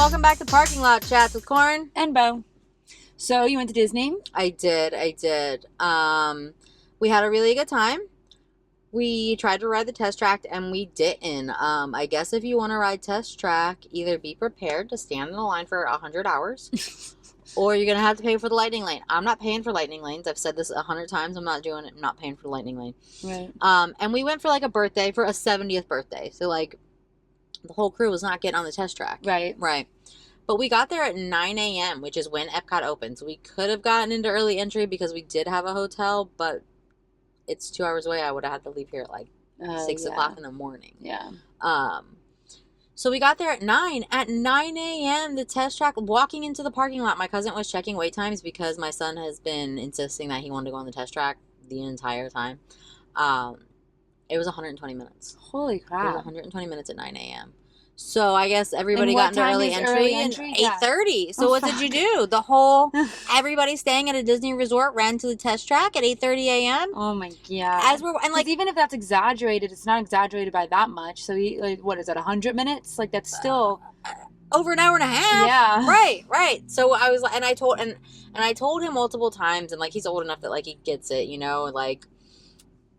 welcome back to Parking Lot Chats with Corin and Bo. So you went to Disney? I did. We had a really good time. We tried to ride the test track and we didn't. I guess if you want to ride test track, either be prepared to stand in the line for 100 hours or you're going to have to pay for the lightning lane. I'm not paying for lightning lanes. I've said this 100 times. I'm not doing it. I'm not paying for the lightning lane. Right. And we went for like a birthday, for a 70th birthday. So like the whole crew was not getting on the test track. Right. But we got there at 9 a.m., which is when Epcot opens. We could have gotten into early entry because we did have a hotel, but it's 2 hours away. I would have had to leave here at like 6 o'clock in the morning. Yeah. So we got there at 9. At 9 a.m., the test track, walking into the parking lot, my cousin was checking wait times because my son has been insisting that he wanted to go on the test track the entire time. It was 120 minutes. Holy crap. It was 120 minutes at 9 a.m. So I guess everybody got into early entry and 8:30. So what did you do? The whole everybody staying at a Disney resort ran to the test track at 8:30 a.m. Oh my god! And like even if that's exaggerated, it's not exaggerated by that much. So like, what is that? 100 minutes? Like that's still over an hour and a half. Yeah. Right. So I was like, and I told him multiple times, and like he's old enough that like he gets it, you know, like.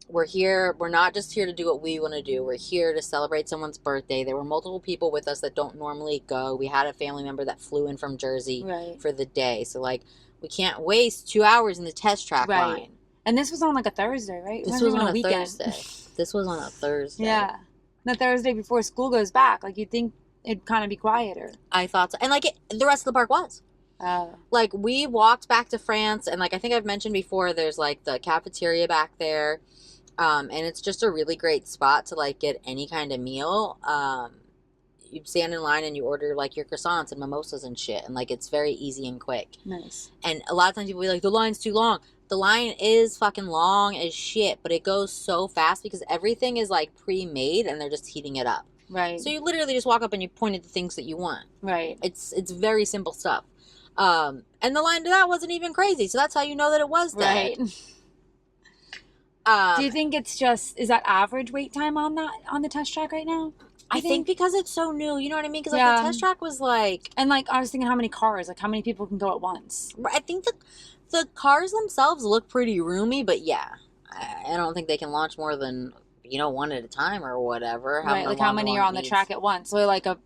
We're here. We're not just here to do what we want to do. We're here to celebrate someone's birthday. There were multiple people with us that don't normally go. We had a family member that flew in from Jersey for the day. So, like, we can't waste 2 hours in the test track line. And this was on, like, a Thursday, right? This was on a Thursday. This was on a Thursday. Yeah. The Thursday before school goes back. Like, you'd think it'd kind of be quieter. I thought so. And, like, the rest of the park was. Like, we walked back to France. And, like, I think I've mentioned before, there's, like, the cafeteria back there. And it's just a really great spot to, like, get any kind of meal. You stand in line and you order, like, your croissants and mimosas and shit. And, like, it's very easy and quick. Nice. And a lot of times people be like, the line's too long. The line is fucking long as shit, but it goes so fast because everything is, like, pre-made and they're just heating it up. Right. So you literally just walk up and you point at the things that you want. Right. It's very simple stuff. And the line to that wasn't even crazy. So that's how you know that it was dead. Right. Do you think it's is that average wait time on the test track right now? I think because it's so new, you know what I mean? Because like the test track was like... And like, I was thinking how many cars, like how many people can go at once? I think the cars themselves look pretty roomy, but yeah. I don't think they can launch more than, you know, one at a time or whatever. Right, like how many are on the track at once? So like a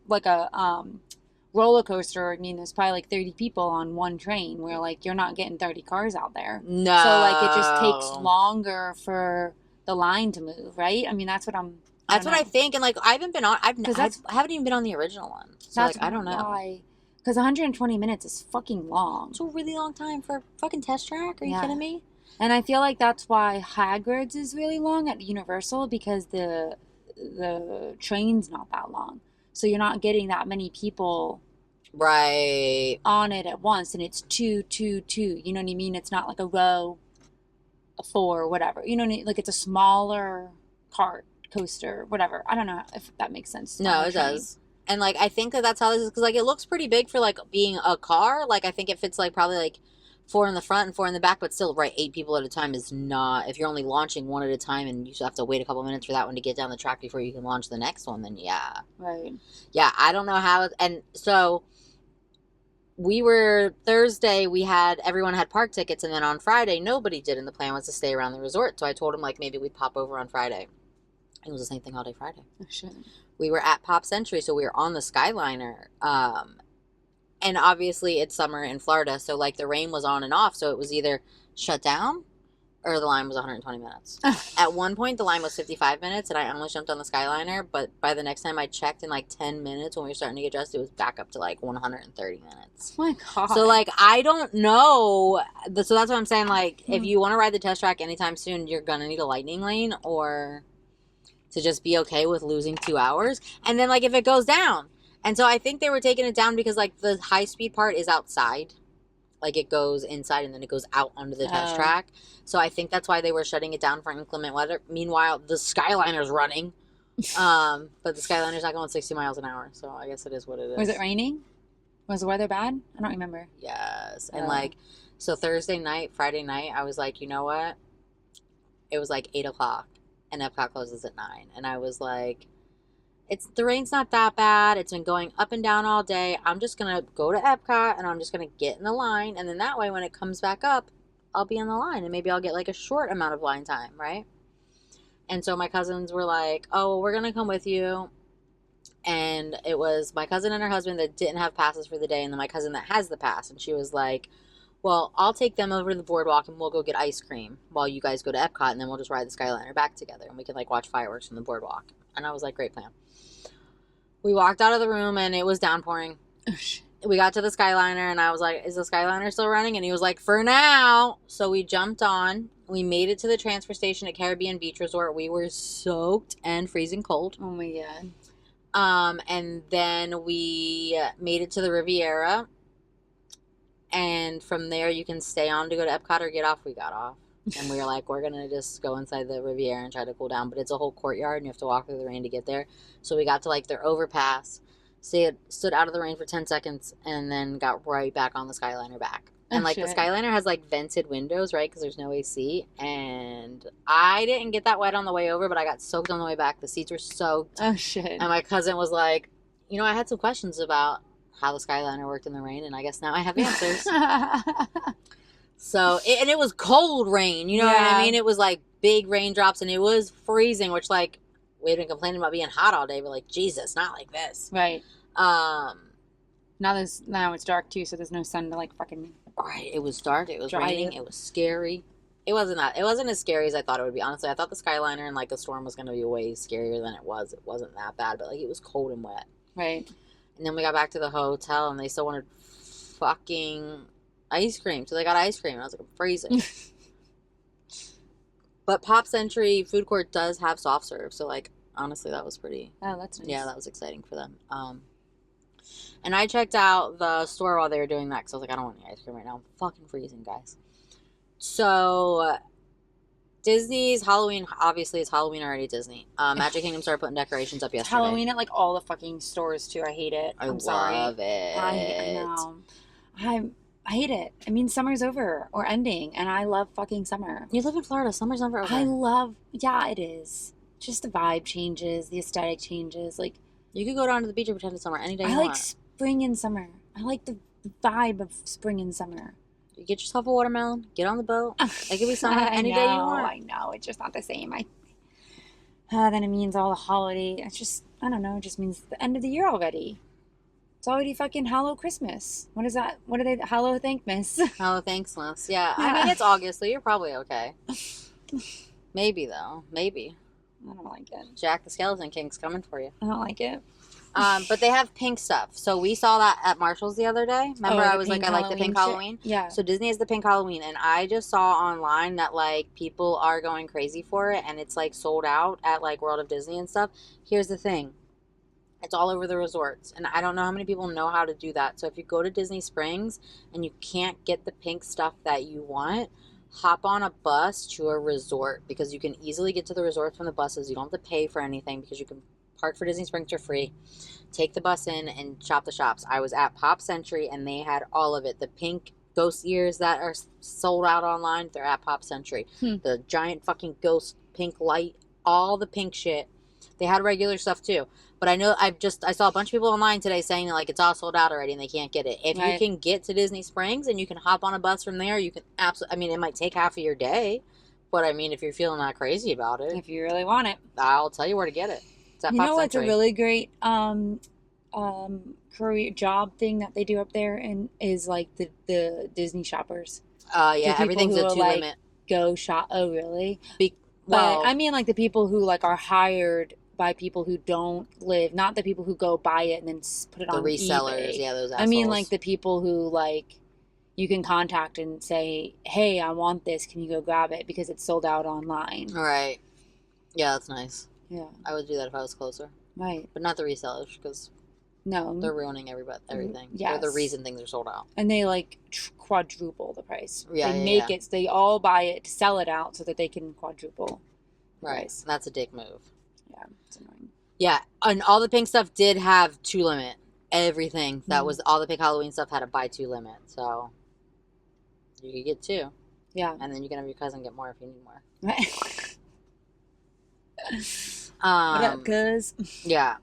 roller coaster, I mean, there's probably like 30 people on one train where like you're not getting 30 cars out there. No. So like it just takes longer for the line to move, right? I mean, that's what I think. And like I haven't even been on the original one. So like I don't know. Why? Because 120 minutes is fucking long. It's a really long time for a fucking test track. Are you kidding me? And I feel like that's why Hagrid's is really long at Universal, because the train's not that long. So you're not getting that many people on it at once, and it's two. You know what I mean? It's not like a row of 4 or whatever. You know what I mean? Like it's a smaller cart coaster, whatever. I don't know if that makes sense. No, it does. And like I think that's how this is, because like it looks pretty big for like being a car. Like I think it fits like probably like 4 in the front and 4 in the back, but still, 8 people at a time is not. If you're only launching one at a time and you have to wait a couple minutes for that one to get down the track before you can launch the next one, then yeah. Right. Yeah, I don't know how. And so we were Thursday. Everyone had park tickets, and then on Friday nobody did, and the plan was to stay around the resort. So I told him like maybe we'd pop over on Friday. It was the same thing all day Friday. Oh shit. We were at Pop Century, so we were on the Skyliner. And obviously it's summer in Florida, so like the rain was on and off, so it was either shut down or the line was 120 minutes. At one point the line was 55 minutes and I almost jumped on the Skyliner, but by the next time I checked in like 10 minutes when we were starting to get dressed, it was back up to like 130 minutes. Oh my god. So like I don't know. So that's what I'm saying, like if you want to ride the test track anytime soon, you're gonna need a lightning lane or to just be okay with losing 2 hours. And then like if it goes down. And so I think they were taking it down because, like, the high-speed part is outside. Like, it goes inside and then it goes out onto the test track. So I think that's why they were shutting it down for inclement weather. Meanwhile, the Skyliner's running. But the Skyliner's not going 60 miles an hour. So I guess it is what it is. Was it raining? Was the weather bad? I don't remember. Yes. And, like, so Thursday night, Friday night, I was like, you know what? It was, like, 8 o'clock. And Epcot closes at 9. And I was like... the rain's not that bad. It's been going up and down all day. I'm just going to go to Epcot and I'm just going to get in the line. And then that way, when it comes back up, I'll be in the line and maybe I'll get like a short amount of line time, right? And so my cousins were like, oh, well, we're going to come with you. And it was my cousin and her husband that didn't have passes for the day, and then my cousin that has the pass. And she was like, well, I'll take them over to the boardwalk and we'll go get ice cream while you guys go to Epcot, and then we'll just ride the Skyliner back together and we can like watch fireworks from the boardwalk. And I was like, great plan. We walked out of the room and it was downpouring. We got to the Skyliner and I was like, is the Skyliner still running? And he was like, for now. So we jumped on. We made it to the transfer station at Caribbean Beach Resort. We were soaked and freezing cold. Oh my God. And then we made it to the Riviera. And from there, you can stay on to go to Epcot or get off. We got off. And we were like, we're going to just go inside the Riviera and try to cool down. But it's a whole courtyard, and you have to walk through the rain to get there. So we got to, like, their overpass, stood out of the rain for 10 seconds, and then got right back on the Skyliner back. And, the Skyliner has, like, vented windows, right, because there's no AC. And I didn't get that wet on the way over, but I got soaked on the way back. The seats were soaked. Oh, shit. And my cousin was like, I had some questions about how the Skyliner worked in the rain, and I guess now I have answers. So, it was cold rain, you know what I mean? It was, like, big raindrops, and it was freezing, which, like, we'd been complaining about being hot all day, but, like, Jesus, not like this. Right. Now it's dark, too, so there's no sun to, like, fucking... Right, it was dark, it was raining, it was scary. It wasn't as scary as I thought it would be, honestly. I thought the Skyliner and, like, the storm was going to be way scarier than it was. It wasn't that bad, but, like, it was cold and wet. Right. And then we got back to the hotel, and they still wanted fucking ice cream. So they got ice cream, and I was like, I'm freezing. But Pop Century Food Court does have soft serve. So, like, honestly, that was pretty... Oh, that's nice. Yeah, that was exciting for them. And I checked out the store while they were doing that, because I was like, I don't want any ice cream right now. I'm fucking freezing, guys. So... Disney's Halloween, obviously it's Halloween already at Disney. Magic Kingdom started putting decorations up yesterday. Halloween at like all the fucking stores too. I hate it. I'm sorry. I love it. I know. I hate it. I mean, summer's over or ending, and I love fucking summer. You live in Florida. Summer's never over. Yeah, it is. Just the vibe changes, the aesthetic changes. Like, you could go down to the beach and pretend it's summer any day you want. I like spring and summer. I like the vibe of spring and summer. You get yourself a watermelon, get on the boat. It could be summer any day you want. I know. It's just not the same. Then it means all the holiday. It's just, I don't know. It just means the end of the year already. It's already fucking Hallow Christmas. What is that? What are they? Hallow Thankmas. Hallow Thanksmas. Yeah. I mean, it's August, so you're probably okay. Maybe, though. Maybe. I don't like it. Jack the Skeleton King's coming for you. I don't like it. But they have pink stuff. So we saw that at Marshall's the other day. Remember, I was like, I like the pink Halloween? Yeah. So Disney has the pink Halloween. And I just saw online that, like, people are going crazy for it. And it's, like, sold out at, like, World of Disney and stuff. Here's the thing. It's all over the resorts. And I don't know how many people know how to do that. So if you go to Disney Springs and you can't get the pink stuff that you want, hop on a bus to a resort. Because you can easily get to the resort from the buses. You don't have to pay for anything because you can park for Disney Springs for free. Take the bus in and shop the shops. I was at Pop Century and they had all of it. The pink ghost ears that are sold out online, they're at Pop Century. The giant fucking ghost pink light, all the pink shit. They had regular stuff too. But I know I saw a bunch of people online today saying that, like, it's all sold out already and they can't get it. If you can get to Disney Springs and you can hop on a bus from there, you can absolutely, I mean, it might take half of your day, but I mean, if you're feeling that crazy about it. If you really want it. I'll tell you where to get it. You know what's a really great career job thing that they do up there and is like the Disney shoppers. Yeah, everything's a 2 limit. Go shop. Oh, really? Well, but I mean, like the people who like are hired by people who don't live, not the people who go buy it and then put it on eBay. The resellers, yeah, those assholes. I mean, like the people who like you can contact and say, "Hey, I want this. Can you go grab it because it's sold out online?" Right. Yeah, that's nice. Yeah, I would do that if I was closer. Right. But not the resellers because they're ruining everything. Yes. They're the reason things are sold out. And they like quadruple the price. Yeah, they make it. They all buy it to sell it out so that they can quadruple. Right. Price. That's a dick move. Yeah, it's annoying. Yeah, and all the pink stuff did have 2 limit. Everything that was all the pink Halloween stuff had a buy 2 limit. So you could get 2. Yeah. And then you can have your cousin get more if you need more. Right. What up, cuz? Yeah.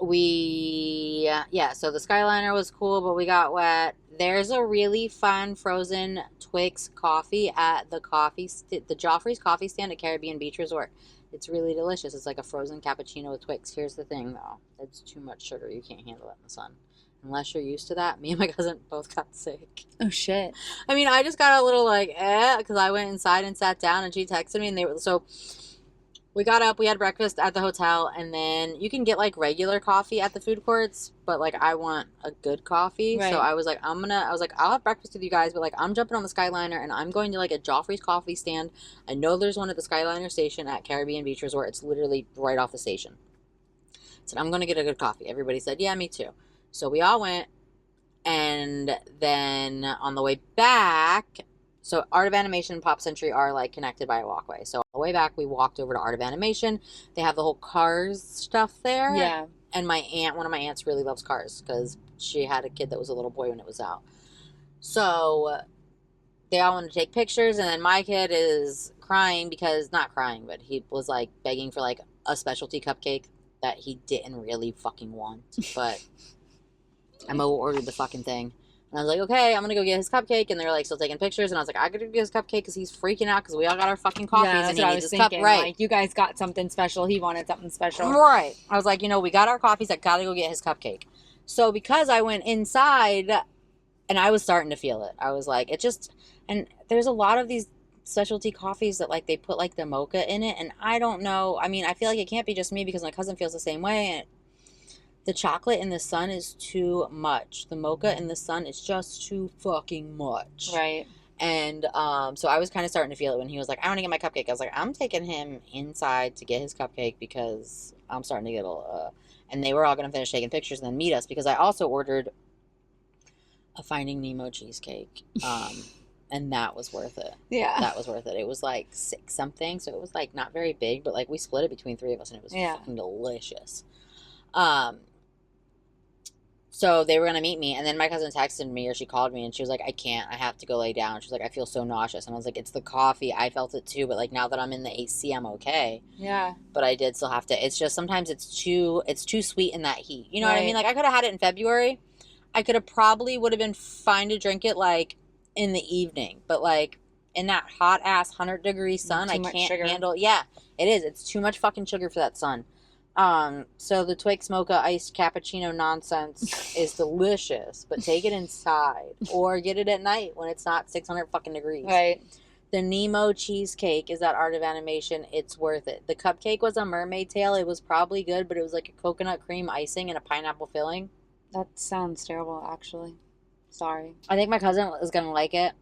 So the Skyliner was cool, but we got wet. There's a really fun frozen Twix coffee at the the Joffrey's coffee stand at Caribbean Beach Resort. It's really delicious. It's like a frozen cappuccino with Twix. Here's the thing, though. It's too much sugar. You can't handle it in the sun. Unless you're used to that. Me and my cousin both got sick. Oh, shit. I mean, I just got a little because I went inside and sat down, and she texted me, and we got up, we had breakfast at the hotel, and then you can get, like, regular coffee at the food courts, but, like, I want a good coffee. Right. So I was like, I'll have breakfast with you guys, but, like, I'm jumping on the Skyliner, and I'm going to, like, a Joffrey's coffee stand. I know there's one at the Skyliner station at Caribbean Beach Resort. It's literally right off the station. I said, I'm going to get a good coffee. Everybody said, yeah, me too. So we all went, and then on the way back... So Art of Animation and Pop Century are, like, connected by a walkway. So on the way back, we walked over to Art of Animation. They have the whole Cars stuff there. Yeah. And one of my aunts really loves Cars because she had a kid that was a little boy when it was out. So they all wanted to take pictures, and then my kid is crying not crying, but he was, like, begging for, like, a specialty cupcake that he didn't really fucking want. But I ordered the fucking thing. And I was like, okay, I'm going to go get his cupcake. And they were, like, still taking pictures. And I was like, I got to get his cupcake because he's freaking out because we all got our fucking coffees. Yeah, and he needs his cup. Right. Like, you guys got something special. He wanted something special. Right. I was like, we got our coffees. I got to go get his cupcake. So because I went inside and I was starting to feel it, I was like, and there's a lot of these specialty coffees that, like, they put, like, the mocha in it. And I don't know. I mean, I feel like it can't be just me because my cousin feels the same way. And the chocolate in the sun is too much. The mocha in the sun is just too fucking much. Right. And so I was kind of starting to feel it when he was like, I want to get my cupcake. I was like, I'm taking him inside to get his cupcake because I'm starting to get a little... And they were all going to finish taking pictures and then meet us because I also ordered a Finding Nemo cheesecake. And that was worth it. Yeah. That was worth it. It was like 6 something. So it was, like, not very big, but, like, we split it between 3 of us and it was fucking delicious. So they were going to meet me, and then my cousin texted me, or she called me, and she was like, I can't, I have to go lay down. She was like, I feel so nauseous. And I was like, it's the coffee. I felt it too, but, like, now that I'm in the AC, I'm okay. Yeah. But I did still have to, it's just sometimes it's too sweet in that heat. You know what I mean? Like, I could have had it in February. I would have been fine to drink it, like, in the evening. But, like, in that hot-ass 100-degree sun, I can't handle, yeah, it is. It's too much fucking sugar for that sun. So the Twix mocha iced cappuccino nonsense is delicious, but take it inside or get it at night when it's not 600 fucking degrees. Right. The Nemo cheesecake is at Art of Animation. It's worth it. The cupcake was a mermaid tail. It was probably good, but it was like a coconut cream icing and a pineapple filling. That sounds terrible, actually. Sorry. I think my cousin was going to like it.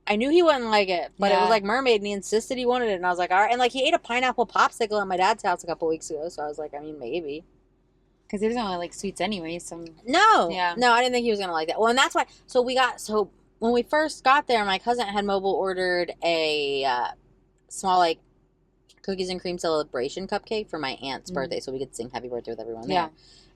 I knew he wouldn't like it, but it was like mermaid, and he insisted he wanted it, and I was like, all right. And, like, he ate a pineapple popsicle at my dad's house a couple weeks ago, so I was like, I mean, maybe. Because he doesn't really like sweets anyway, so... No. Yeah. No, I didn't think he was going to like that. Well, and that's why... So when we first got there, my cousin had mobile ordered a small, like, cookies and cream celebration cupcake for my aunt's birthday, so we could sing happy birthday with everyone there. Yeah.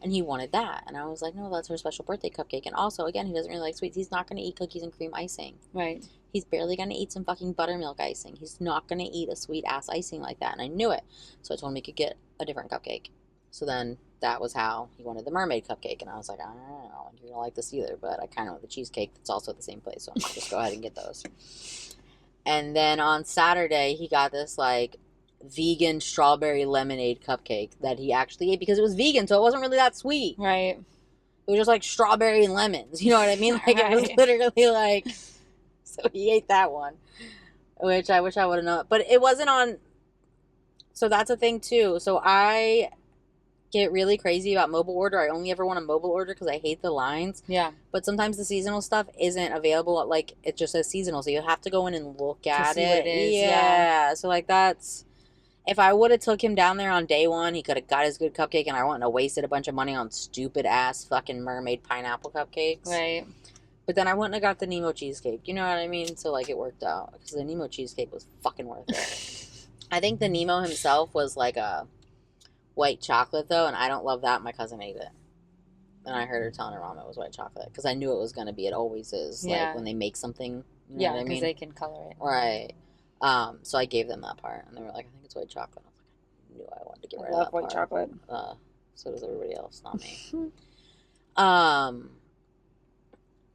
And he wanted that. And I was like, no, that's her special birthday cupcake. And also, again, he doesn't really like sweets. He's not going to eat cookies and cream icing. Right. He's barely going to eat some fucking buttermilk icing. He's not going to eat a sweet-ass icing like that. And I knew it. So I told him he could get a different cupcake. So then that was how he wanted the mermaid cupcake. And I was like, I don't know. You're going to like this either. But I kind of want the cheesecake that's also at the same place. So I'm going to just go ahead and get those. And then on Saturday, he got this, like, vegan strawberry lemonade cupcake that he actually ate because it was vegan. So it wasn't really that sweet. Right. It was just, like, strawberry and lemons. You know what I mean? Like, it was literally, like... So he ate that one, which I wish I would have known. But it wasn't on... So that's a thing, too. So I get really crazy about mobile order. I only ever want a mobile order because I hate the lines. Yeah. But sometimes the seasonal stuff isn't available. Like, it just says seasonal. So you have to go in and look at it. What it is. Yeah. So, like, that's... If I would have took him down there on day one, he could have got his good cupcake, and I wouldn't have wasted a bunch of money on stupid-ass fucking mermaid pineapple cupcakes. Right. But then I wouldn't have got the Nemo cheesecake. You know what I mean? So, like, it worked out. Because the Nemo cheesecake was fucking worth it. I think the Nemo himself was, like, a white chocolate, though, and I don't love that. My cousin ate it. And I heard her telling her mom it was white chocolate. Because I knew it was going to be. It always is. Yeah. Like, when they make something. You know what I mean? Because they can color it. Right. So I gave them that part. And they were like, I think it's white chocolate. I was like, I knew I wanted to get rid of that part. I love white chocolate. So does everybody else, not me.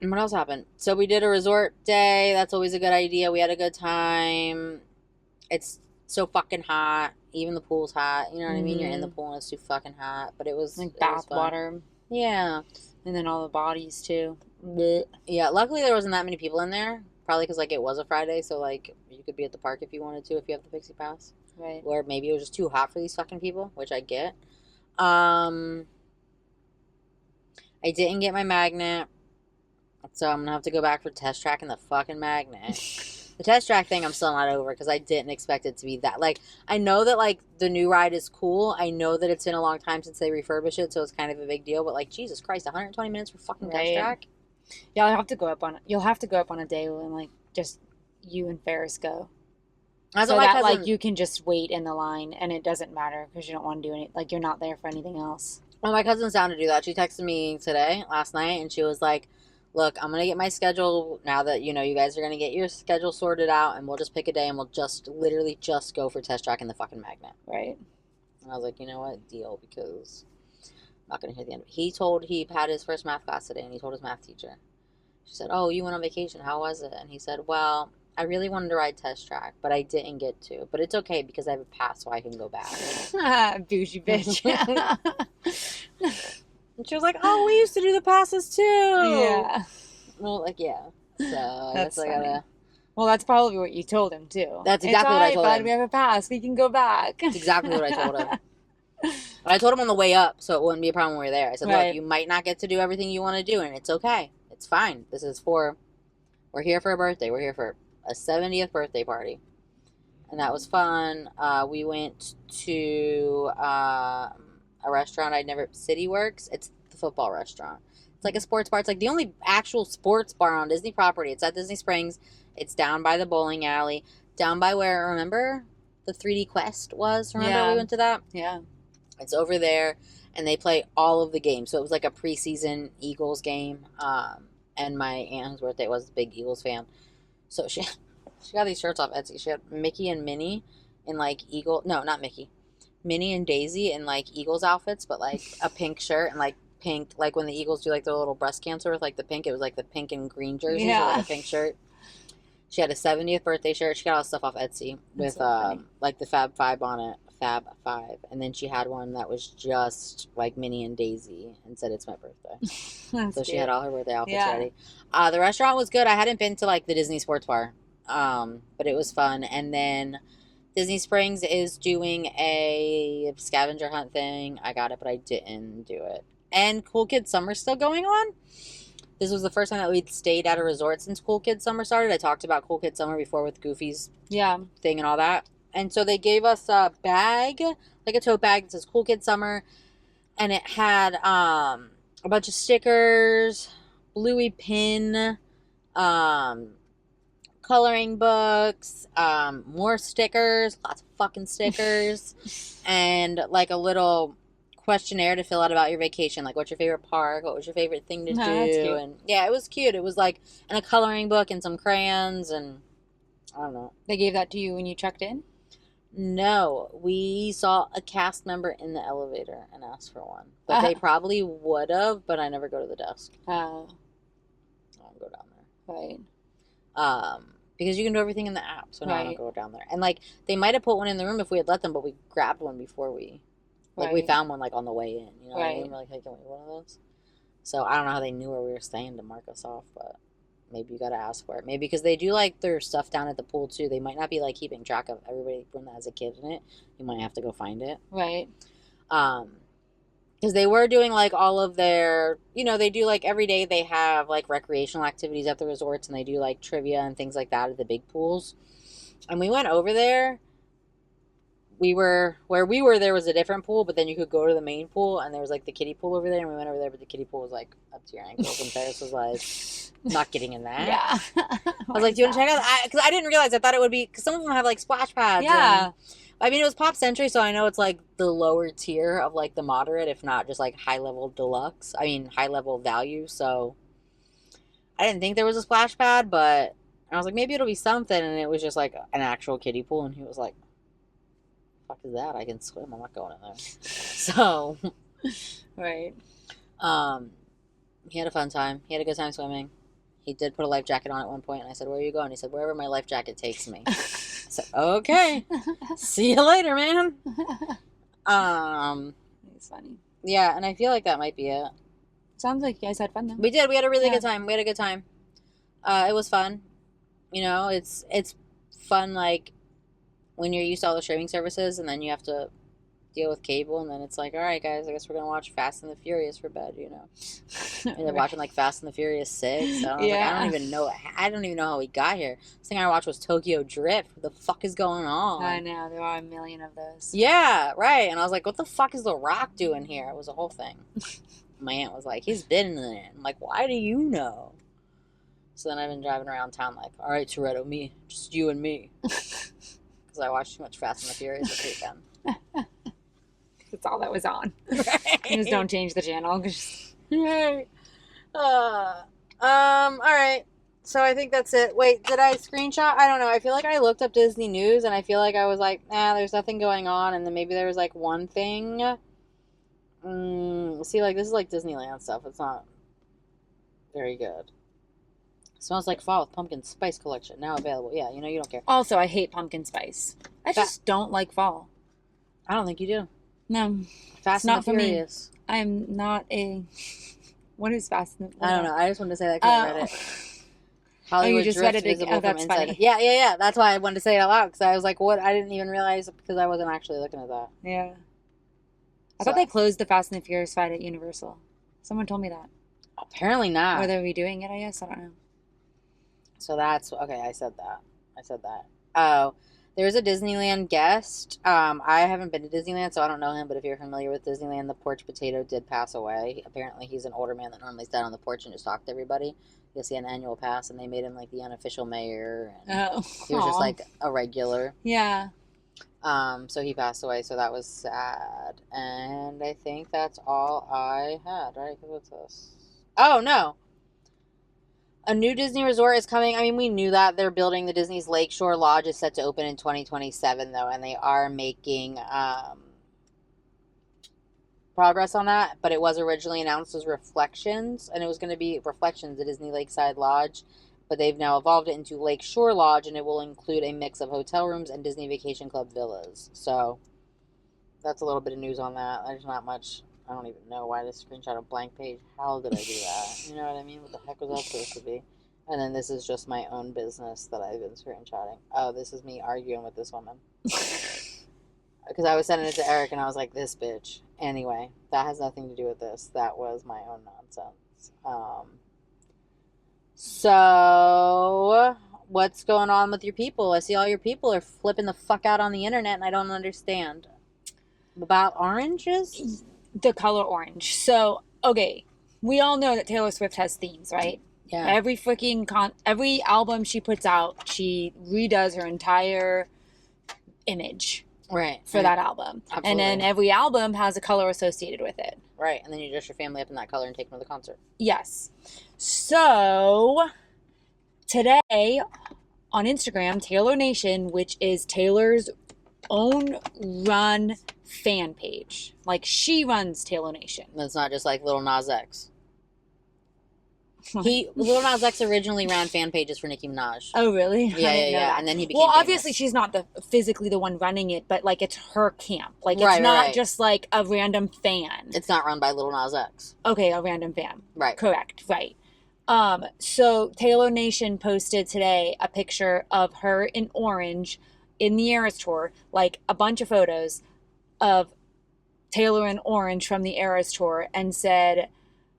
And what else happened? So we did a resort day. That's always a good idea. We had a good time. It's so fucking hot. Even the pool's hot. You know what I mean? You're in the pool and it's too fucking hot. But it was like bath water. Yeah. And then all the bodies too. Blech. Yeah. Luckily there wasn't that many people in there. Probably because like it was a Friday, so like you could be at the park if you wanted to, if you have the Pixie Pass. Right. Or maybe it was just too hot for these fucking people, which I get. I didn't get my magnet, so I'm gonna have to go back for test track and the fucking magnet. The test track thing I'm still not over because I didn't expect it to be that. Like, I know that, like, the new ride is cool. I know that it's been a long time since they refurbished it, so it's kind of a big deal. But, like, Jesus Christ, 120 minutes for fucking test track? Yeah, you'll have to go up on a day when, like, just you and Ferris go. That's so that, like, you can just wait in the line, and it doesn't matter because you don't want to do anything. Like, you're not there for anything else. Well, my cousin's down to do that. She texted me last night, and she was like, look, I'm going to get my schedule now that, you know, you guys are going to get your schedule sorted out, and we'll just pick a day, and we'll just literally just go for test track in the fucking magnet. Right. And I was like, you know what? Deal, because I'm not going to hear the end of it. He had his first math class today, and he told his math teacher. She said, oh, you went on vacation. How was it? And he said, well, I really wanted to ride test track, but I didn't get to. But it's okay because I have a pass so I can go back. Bougie bitch. And she was like, oh, we used to do the passes too. Yeah. Well, like, yeah. So I guess I gotta... Well, that's probably what you told him too. That's exactly what I told him. We have a pass. We can go back. That's exactly what I told him. I told him on the way up, so it wouldn't be a problem when we were there. I said, look, you might not get to do everything you want to do, and it's okay. It's fine. We're here for a birthday. We're here for a 70th birthday party. And that was fun. We went to a restaurant City Works. It's the football restaurant. It's like a sports bar. It's like the only actual sports bar on Disney property. It's at Disney Springs. It's down by the bowling alley. Down by where, remember, the 3D Quest was? Remember we went to that? Yeah. It's over there, and they play all of the games. So it was like a preseason Eagles game. And my aunt, whose birthday was, a big Eagles fan. So she got these shirts off Etsy. She had Mickey and Minnie in like not Mickey. Minnie and Daisy in like Eagles outfits, but like a pink shirt and like pink, like when the Eagles do like their little breast cancer with like the pink, it was like the pink and green jerseys with like a pink shirt. She had a 70th birthday shirt. She got all the stuff off Etsy with like the Fab Five on it. Fab Five. And then she had one that was just like Minnie and Daisy and said it's my birthday. So she had all her birthday outfits ready. The restaurant was good. I hadn't been to like the Disney sports bar. But it was fun. And then Disney Springs is doing a scavenger hunt thing. I got it, but I didn't do it. And Cool Kids Summer's still going on. This was the first time that we'd stayed at a resort since Cool Kids Summer started. I talked about Cool Kids Summer before with Goofy's thing and all that. And so they gave us a bag, like a tote bag that says Cool Kids Summer. And it had a bunch of stickers, Bluey pin, coloring books, more stickers, lots of fucking stickers, and like a little questionnaire to fill out about your vacation. Like, what's your favorite park? What was your favorite thing to do? That's cute. And yeah, it was cute. It was like, and a coloring book and some crayons, and I don't know. They gave that to you when you checked in? No, we saw a cast member in the elevator and asked for one. But they probably would have, but I never go to the desk. Oh. I don't go down there. Right. Because you can do everything in the app, so now I don't go down there. And, like, they might have put one in the room if we had let them, but we grabbed one before we, like, we found one, like, on the way in. You know what I mean? We're like, hey, can we get one of those? So I don't know how they knew where we were staying to mark us off, but maybe you got to ask for it. Maybe because they do, like, their stuff down at the pool, too. They might not be, like, keeping track of everybody that has a kid in it. You might have to go find it. Right. Because they were doing, like, all of their, you know, they do, like, every day they have, like, recreational activities at the resorts, and they do, like, trivia and things like that at the big pools. And we went over there. Where we were, there was a different pool, but then you could go to the main pool, and there was, like, the kiddie pool over there, and we went over there, but the kiddie pool was, like, up to your ankles, and Ferris was like, not getting in that. Yeah. I was like, do you want to check out? Because I didn't realize. I thought it would be, because some of them have, like, splash pads. Yeah. And, I mean, it was Pop Century, so I know it's, like, the lower tier of, like, the moderate, if not just, like, high-level deluxe. I mean, high-level value, so I didn't think there was a splash pad, but I was like, maybe it'll be something, and it was just, like, an actual kiddie pool, and he was like, fuck is that? I can swim. I'm not going in there. So Right. He had a fun time. He had a good time swimming. He did put a life jacket on at one point, and I said, "Where are you going?" He said, "Wherever my life jacket takes me." I said, "Okay, see you later, man." It's funny. Yeah, and I feel like that might be it. Sounds like you guys had fun though. We did. We had a really good time. We had a good time. It was fun. You know, it's fun like when you're used to all the streaming services, and then you have to deal with cable, and then it's like, all right, guys, I guess we're gonna watch Fast and the Furious for bed. You know, and they're watching like Fast and the Furious 6. So I was like, I don't even know how we got here. This thing I watched was Tokyo Drift. What the fuck is going on? I know there are a million of those. Yeah, right. And I was like, what the fuck is The Rock doing here? It was a whole thing. My aunt was like, he's been in it. I'm like, why do you know? So then I've been driving around town like, all right, Toretto, me, just you and me, because I watched too much Fast and the Furious this weekend. That's all that was on. Right. You just don't change the channel. Right. All right. So I think that's it. Wait, did I screenshot? I don't know. I feel like I looked up Disney News, and I feel like I was like, there's nothing going on, and then maybe there was like one thing. See, like this is like Disneyland stuff. It's not very good. Smells like fall with pumpkin spice collection now available. Yeah, you know you don't care. Also, I hate pumpkin spice. I just don't like fall. I don't think you do. No, Fast and the Furious. I am not a. What is Fast and the? I don't know. I just wanted to say that because I read it. Hollywood you just read it. Visible that's from inside. funny. Yeah. That's why I wanted to say it out loud because I was like, what? I didn't even realize because I wasn't actually looking at that. Yeah. I thought they closed the Fast and the Furious ride at Universal. Someone told me that. Apparently not. Or they're redoing it, I guess. I don't know. So that's okay. I said that. Oh, there's a Disneyland guest. I haven't been to Disneyland, so I don't know him. But if you're familiar with Disneyland, the porch potato did pass away. Apparently, he's an older man that normally sat on the porch and just talked to everybody. You'll see an annual pass, and they made him like the unofficial mayor. And he was just like a regular. Yeah. So he passed away. So that was sad. And I think that's all I had. Right? What's this? Oh no. A new Disney resort is coming. I mean, we knew that. They're building the Disney's Lakeshore Lodge is set to open in 2027, though, and they are making progress on that. But it was originally announced as Reflections, and it was going to be Reflections, the Disney Lakeside Lodge. But they've now evolved it into Lakeshore Lodge, and it will include a mix of hotel rooms and Disney Vacation Club villas. So that's a little bit of news on that. There's not much. I don't even know why this screenshot a blank page. How did I do that? You know what I mean? What the heck was that supposed to be? And then this is just my own business that I've been screenshotting. Oh, this is me arguing with this woman. Because I was sending it to Eric and I was like, this bitch. Anyway, that has nothing to do with this. That was my own nonsense. So, what's going on with your people? I see all your people are flipping the fuck out on the internet and I don't understand. About oranges? The color orange. So, okay, we all know that Taylor Swift has themes, right? Yeah. Every album she puts out, she redoes her entire image. Right. For that album. Absolutely. And then every album has a color associated with it. Right. And then you dress your family up in that color and take them to the concert. Yes. So, today on Instagram, Taylor Nation, which is Taylor's own run fan page. Like, she runs Taylor Nation. It's not just like Lil Nas X. Lil Nas X originally ran fan pages for Nicki Minaj. Oh, really? Yeah. And then he became Well, famous. obviously she's not physically the one running it, but like it's her camp. Like it's not just like a random fan. It's not run by Lil Nas X. Okay, a random fan. Right. Correct. Right. So Taylor Nation posted today a picture of her in orange in the Eras Tour, like a bunch of photos of Taylor in orange from the Eras Tour, and said,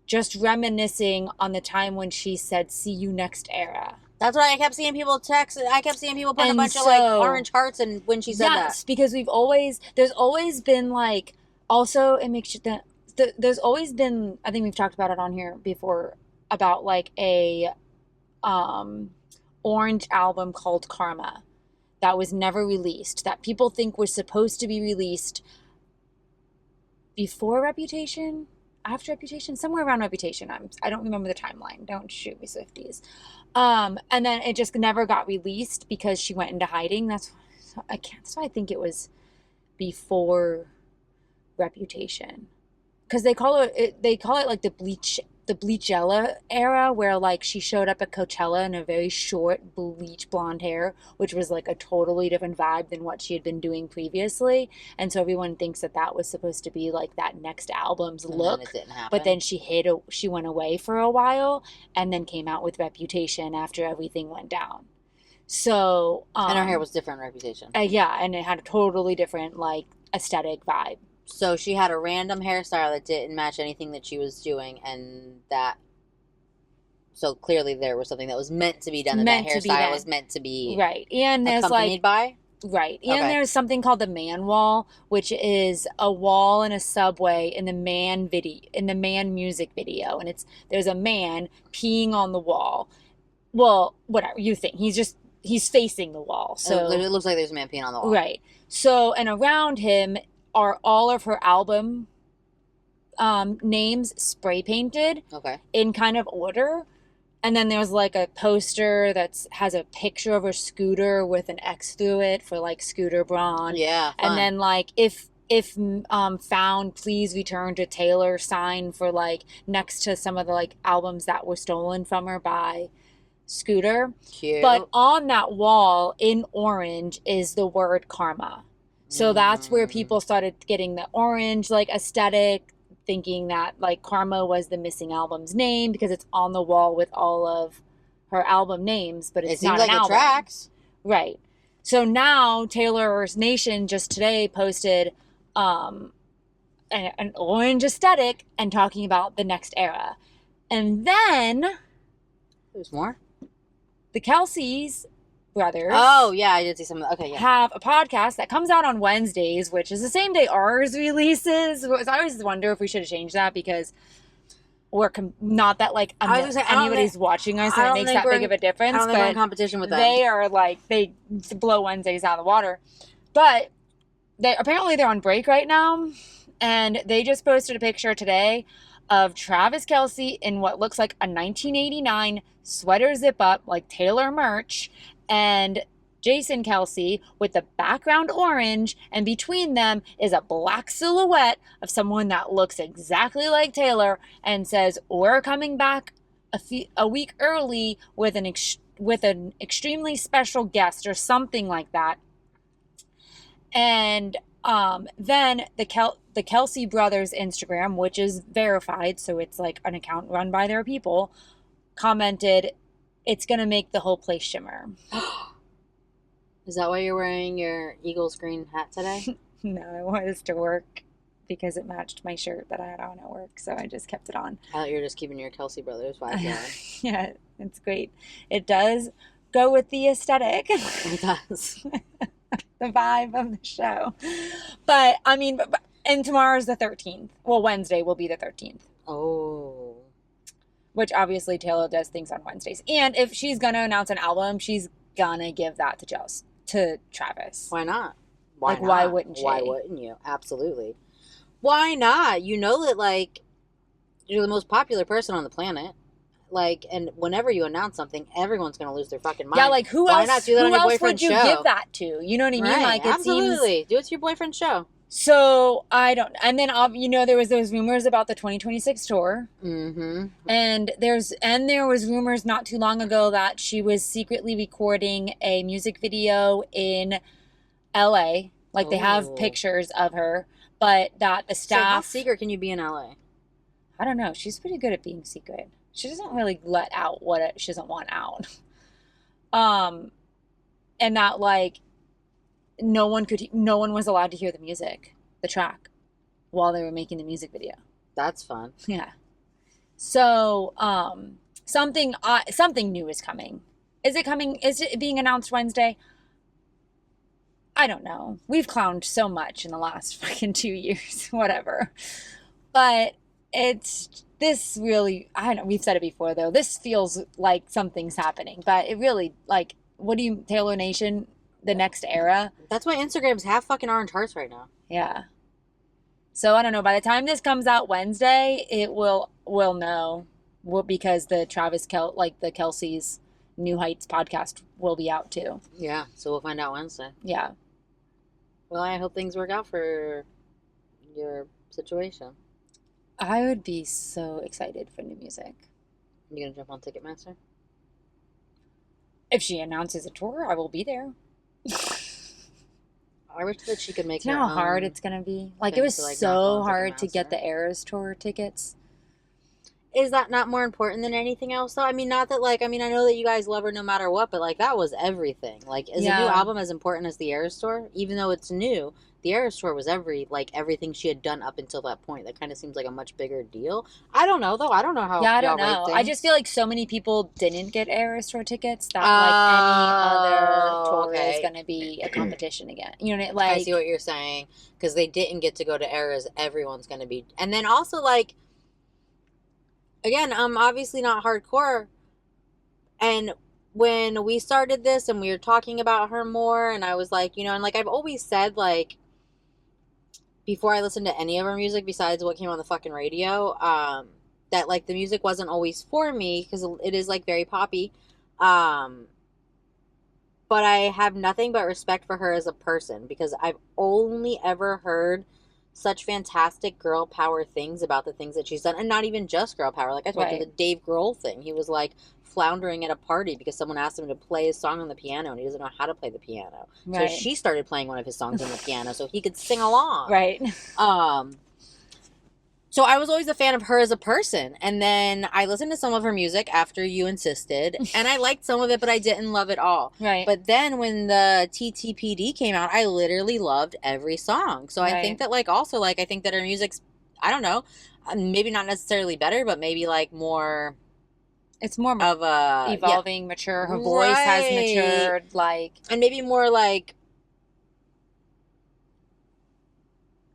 just reminiscing on the time when she said, "See you next era." That's why I kept seeing people text. I kept seeing people putting a bunch of like orange hearts and when she said that. Yes, because there's always been like, also it makes you there's always been, I think we've talked about it on here before, about like a orange album called Karma that was never released, that people think was supposed to be released before Reputation, after Reputation, somewhere around Reputation. I don't remember the timeline. Don't shoot me, Swifties. And then it just never got released because she went into hiding. That's why I think it was before Reputation. because they call it like the Bleachella era, where like she showed up at Coachella in a very short bleach blonde hair, which was like a totally different vibe than what she had been doing previously. And so everyone thinks that was supposed to be like that next album's look. And then it didn't happen. But then she went away for a while and then came out with Reputation after everything went down. So and her hair was different, Reputation. Yeah, and it had a totally different like aesthetic vibe. So she had a random hairstyle that didn't match anything that she was doing, and so clearly there was something that was meant to be done, and that hairstyle was meant to be right. And there's accompanied by? Right. And there's something called the man wall, which is a wall in a subway in the man music video, and there's a man peeing on the wall. Well, whatever you think. He's facing the wall. So it looks like there's a man peeing on the wall. Right. So, and around him are all of her album names spray painted in kind of order. And then there's like a poster that has a picture of her scooter with an X through it for like Scooter Braun. Yeah. Fun. And then like if found, please return to Taylor sign for like next to some of the like albums that were stolen from her by Scooter. Cute. But on that wall in orange is the word karma. So that's where people started getting the orange like aesthetic, thinking that like Karma was the missing album's name because it's on the wall with all of her album names, but it's not an album. It tracks. Right. So now Taylor's Nation just today posted an orange aesthetic and talking about the next era. And then there's more. The Kelce's brothers. Oh, yeah, I did see some. Okay, yeah. Have a podcast that comes out on Wednesdays, which is the same day ours releases. I always wonder if we should have changed that because we're not that like anybody's watching us and it makes that big of a difference. I don't think we're in competition with them. They are like, they blow Wednesdays out of the water. But apparently they're on break right now. And they just posted a picture today of Travis Kelce in what looks like a 1989 sweater zip up, like Taylor merch, and Jason Kelce with the background orange, and between them is a black silhouette of someone that looks exactly like Taylor and says, "We're coming back a week early with an extremely special guest," or something like that. And then the Kelce brothers Instagram, which is verified, so it's like an account run by their people, commented, "It's going to make the whole place shimmer." Is that why you're wearing your Eagles green hat today? No, I wanted this to work because it matched my shirt that I had on at work, so I just kept it on. I thought you were just keeping your Kelce brothers vibe going. Yeah, it's great. It does go with the aesthetic. It does. The vibe of the show. But, I mean, and tomorrow's the 13th. Well, Wednesday will be the 13th. Oh. Which obviously Taylor does things on Wednesdays. And if she's going to announce an album, she's going to give that to Travis. Why not? Why wouldn't she? Why wouldn't you? Absolutely. Why not? You know that, like, you're the most popular person on the planet. Like, and whenever you announce something, everyone's going to lose their fucking mind. Yeah, like, who else would you give that to? You know what I mean? Right, like, absolutely. Do it to your boyfriend's show. So, I don't... And then, there was those rumors about the 2026 tour. Mm-hmm. And there was rumors not too long ago that she was secretly recording a music video in L.A. Like, they have pictures of her, but that the staff... So how secret can you be in L.A.? I don't know. She's pretty good at being secret. She doesn't really let out what she doesn't want out. And that, like, no one was allowed to hear the track, while they were making the music video. That's fun. Yeah. So, something new is coming. Is it coming? Is it being announced Wednesday? I don't know. We've clowned so much in the last fucking 2 years, whatever. But this really, I don't know, we've said it before though, this feels like something's happening, but it really, like, Taylor Nation, the next era? That's why Instagram's half fucking orange hearts right now. Yeah. So I don't know, by the time this comes out Wednesday, we'll know, because the the Kelce's New Heights podcast will be out too. Yeah, so we'll find out Wednesday. Yeah. Well, I hope things work out for your situation. I would be so excited for new music. You gonna jump on Ticketmaster? If she announces a tour, I will be there. I wish that she could make Do you know how hard it's gonna be? Like, it was so hard to get the Eras tour tickets. Is that not more important than anything else, though? I mean, not that, like, I mean, I know that you guys love her no matter what, but, like, that was everything. Like, is a new album as important as the Eras tour? Even though it's new, the Eras tour was everything she had done up until that point. That kind of seems like a much bigger deal. I don't know, though. I don't know how. Yeah, I don't know. I just feel like so many people didn't get Eras tour tickets that, like, any other tour is going to be a competition again. You know, like, I see what you're saying. Because they didn't get to go to Eras, everyone's going to be. And then also, like, again, I'm obviously not hardcore. And when we started this and we were talking about her more, and I was like, you know, and like I've always said, like, before I listened to any of her music besides what came on the fucking radio, that like the music wasn't always for me because it is like very poppy. But I have nothing but respect for her as a person because I've only ever heard such fantastic girl power things about the things that she's done, and not even just girl power. Like I told you, the Dave Grohl thing. He was like floundering at a party because someone asked him to play his song on the piano, and he doesn't know how to play the piano. So she started playing one of his songs on the piano so he could sing along. So I was always a fan of her as a person. And then I listened to some of her music after you insisted. And I liked some of it, but I didn't love it all. But then when the TTPD came out, I literally loved every song. So I think that, like, also, like, I think that her music's, I don't know, maybe not necessarily better, but maybe, like, more... It's more of a... Evolving, mature. Her voice has matured, like... And maybe more, like...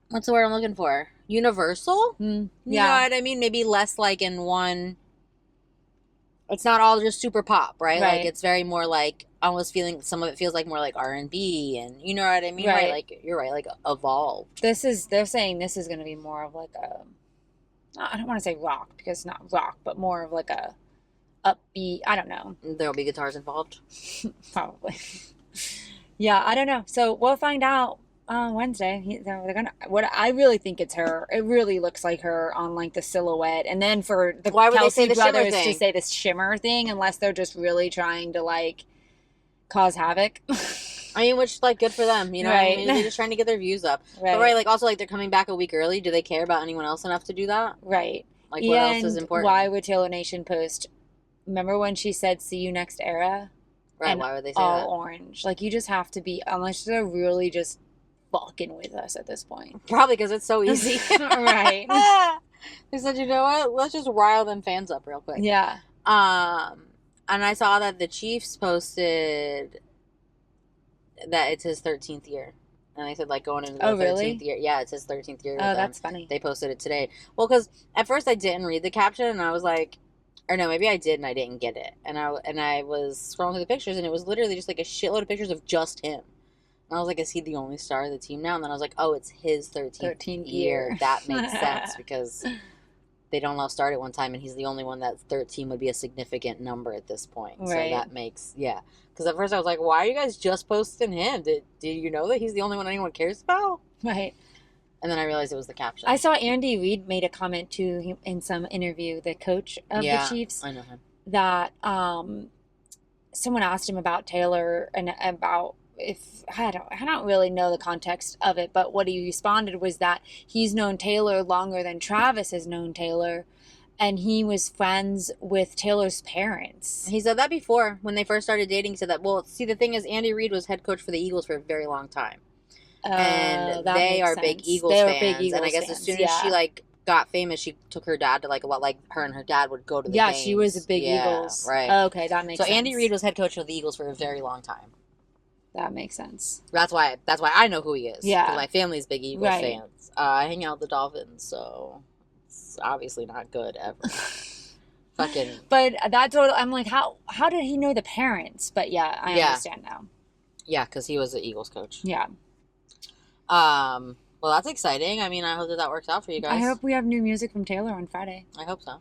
What's the word I'm looking for? Universal? You know what I mean? Maybe less like in one... It's not all just super pop, right? Like, it's very more like... Almost feeling... Some of it feels like more like R&B and... You know what I mean? Right? Like, you're right. Like, evolved. They're saying this is going to be more of like a... I don't want to say rock, because it's not rock, but more of like a... upbeat... I don't know. There'll be guitars involved? Probably. Yeah, I don't know. So, we'll find out Wednesday. They're gonna. What I really think it's her. It really looks like her on like the silhouette. And then for the Kelsey brothers to say this shimmer thing, unless they're just really trying to like cause havoc. I mean, which like good for them, you know. I mean, they're just trying to get their views up. But like also like they're coming back a week early. Do they care about anyone else enough to do that? Like what else is important? Why would Taylor Nation post? Remember when she said "See you next era"? Right. Why would they say all that? Orange. Like you just have to be, unless they're really just fucking with us at this point. Probably because it's so easy. Right. They said, you know what? Let's just rile them fans up real quick. Yeah. And I saw that the Chiefs posted that it's his 13th year. And they said, like, going into the 13th year. Yeah, it's his 13th year with them. That's funny. They posted it today. Well, because at first I didn't read the caption, and I was like, or no, maybe I did and I didn't get it. And I was scrolling through the pictures, and it was literally just like a shitload of pictures of just him. And I was like, is he the only star of the team now? And then I was like, oh, it's his 13th year. That makes sense because they don't all start at one time, and he's the only one that 13 would be a significant number at this point. Right. So that makes, yeah. Because at first I was like, why are you guys just posting him? Did you know that he's the only one anyone cares about? Right. And then I realized it was the caption. I saw Andy Reid made a comment too in some interview, the coach of the Chiefs. I know him. That someone asked him about Taylor and about if I don't really know the context of it, but what he responded was that he's known Taylor longer than Travis has known Taylor, and he was friends with Taylor's parents. He said that before when they first started dating. He said that. Well, see, the thing is, Andy Reid was head coach for the Eagles for a very long time. And they are big Eagles fans. And I guess as soon as she like got famous, she took her dad to like a lot, like her and her dad would go to the games. Yeah, she was a big Eagles. Right. Okay, that makes sense. So Andy Reid was head coach of the Eagles for a very long time. That makes sense. That's why I know who he is. Yeah. Because my family's big Eagles fans. I hang out with the Dolphins, so it's obviously not good ever. Fucking. But that's what I'm like, how did he know the parents? But yeah, I understand now. Yeah, because he was the Eagles coach. Yeah. Well, that's exciting. I mean, I hope that works out for you guys. I hope we have new music from Taylor on Friday. I hope so.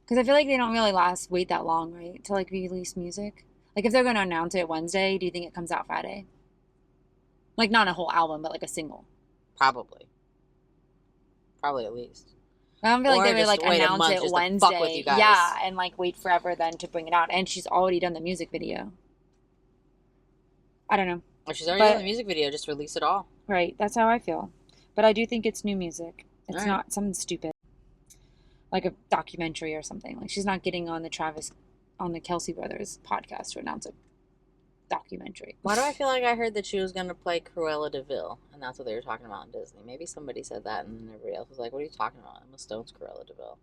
Because I feel like they don't really wait that long, right? To like release music. Like if they're going to announce it Wednesday, do you think it comes out Friday? Like not a whole album, but like a single. Probably at least. I don't feel like they would like wait a announce month it just Wednesday. to fuck with you guys. Yeah, and like wait forever then to bring it out. And she's already done the music video. I don't know. Well, she's already done the music video. Just release it all. Right. That's how I feel. But I do think it's new music. It's not something stupid. Like a documentary or something. Like she's not getting on the Kelsey Brothers podcast to announce a documentary. Why do I feel like I heard that she was going to play Cruella de Vil, and that's what they were talking about in Disney? Maybe somebody said that, and then everybody else was like, what are you talking about? Emma Stone's Cruella de Vil.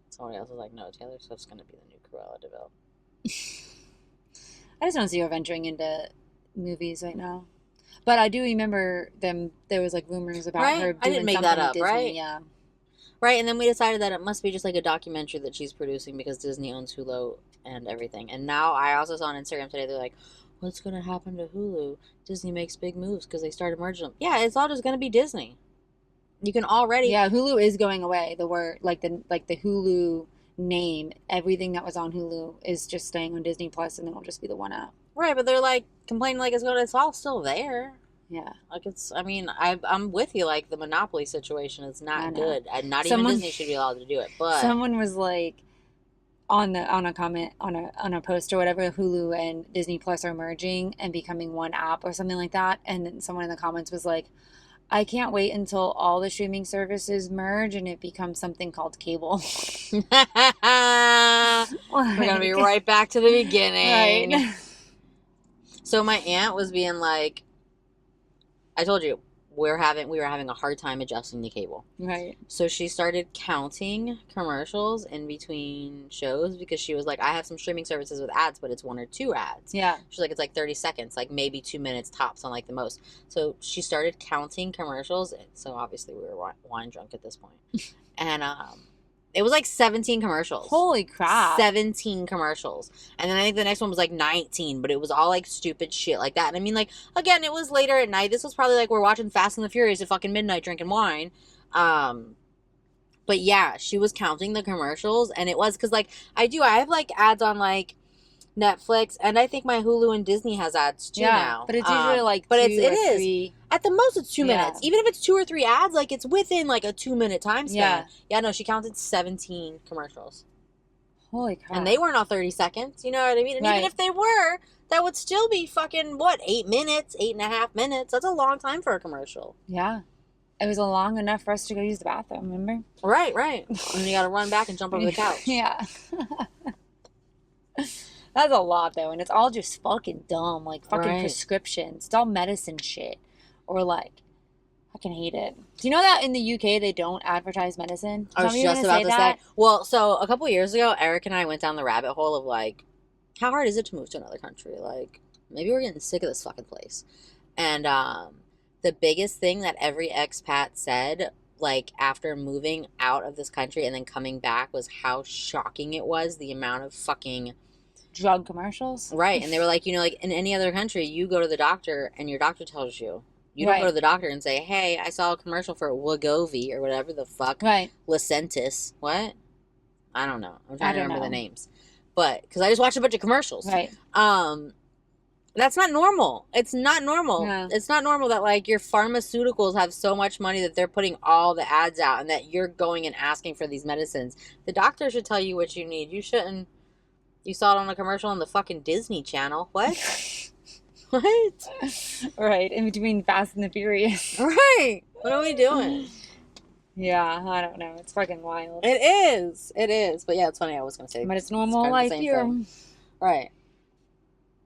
Somebody else was like, no, Taylor Swift's going to be the new Cruella de Vil. I just don't see her venturing into movies right now. But I do remember there was like rumors about her doing I didn't make something that up, Disney, right? Yeah. Right, and then we decided that it must be just like a documentary that she's producing because Disney owns Hulu and everything. And now I also saw on Instagram today, they're like, what's going to happen to Hulu? Disney makes big moves because they started merging them. Yeah, it's all just going to be Disney. You can already... Yeah, Hulu is going away. The word, like the Hulu name, everything that was on Hulu is just staying on Disney Plus, and then it'll just be the one app. Right, but they're like complaining like it's all still there. Yeah. Like I'm with you. Like the monopoly situation is not good. And not even Disney should be allowed to do it. But someone was like, on a comment on a post or whatever, Hulu and Disney Plus are merging and becoming one app or something like that, and then someone in the comments was like, I can't wait until all the streaming services merge and it becomes something called cable. We're gonna be right back to the beginning. Right. So my aunt was being like, I told you, we were having a hard time adjusting to cable. Right. So she started counting commercials in between shows because she was like, I have some streaming services with ads, but it's 1 or 2 ads. Yeah. She's like, it's like 30 seconds, like maybe 2 minutes tops on like the most. So she started counting commercials. So obviously we were wine drunk at this point. And it was like 17 commercials. Holy crap. 17 commercials. And then I think the next one was like 19, but it was all like stupid shit like that. And I mean, like, again, it was later at night. This was probably like we're watching Fast and the Furious at fucking midnight drinking wine. But yeah, she was counting the commercials, and it was because like I have like ads on like Netflix, and I think my Hulu and Disney has ads too now. But it's usually like but it is 3. At the most, it's 2 minutes. Even if it's 2 or 3 ads, like it's within like a 2-minute time span. Yeah, no, she counted 17 commercials. Holy crap. And they weren't all 30 seconds. You know what I mean? And even if they were, that would still be fucking, 8 minutes, 8.5 minutes. That's a long time for a commercial. Yeah. It was long enough for us to go use the bathroom, remember? Right. And then you got to run back and jump over the couch. Yeah. That's a lot, though. And it's all just fucking dumb. Like, fucking prescriptions. It's all medicine shit. Or, like, I fucking hate it. Do you know that in the UK they don't advertise medicine? I was just about to say. Well, so a couple of years ago, Eric and I went down the rabbit hole of, like, how hard is it to move to another country? Like, maybe we're getting sick of this fucking place. And the biggest thing that every expat said, like, after moving out of this country and then coming back was how shocking it was, the amount of fucking drug commercials. Right. And they were like, you know, like in any other country, you go to the doctor and your doctor tells you. You don't go to the doctor and say, hey, I saw a commercial for Wegovy or whatever the fuck. Right. Lucentis. What? I don't know. I'm trying to remember the names. But, because I just watched a bunch of commercials. Right. That's not normal. It's not normal. Yeah. It's not normal that, like, your pharmaceuticals have so much money that they're putting all the ads out and that you're going and asking for these medicines. The doctor should tell you what you need. You shouldn't. You saw it on a commercial on the fucking Disney Channel. What? What? Right. In between Fast and the Furious. Right. What are we doing? Yeah, I don't know. It's fucking wild. It is. It is. But yeah, it's funny. I was going to say. But it's normal life here. Right.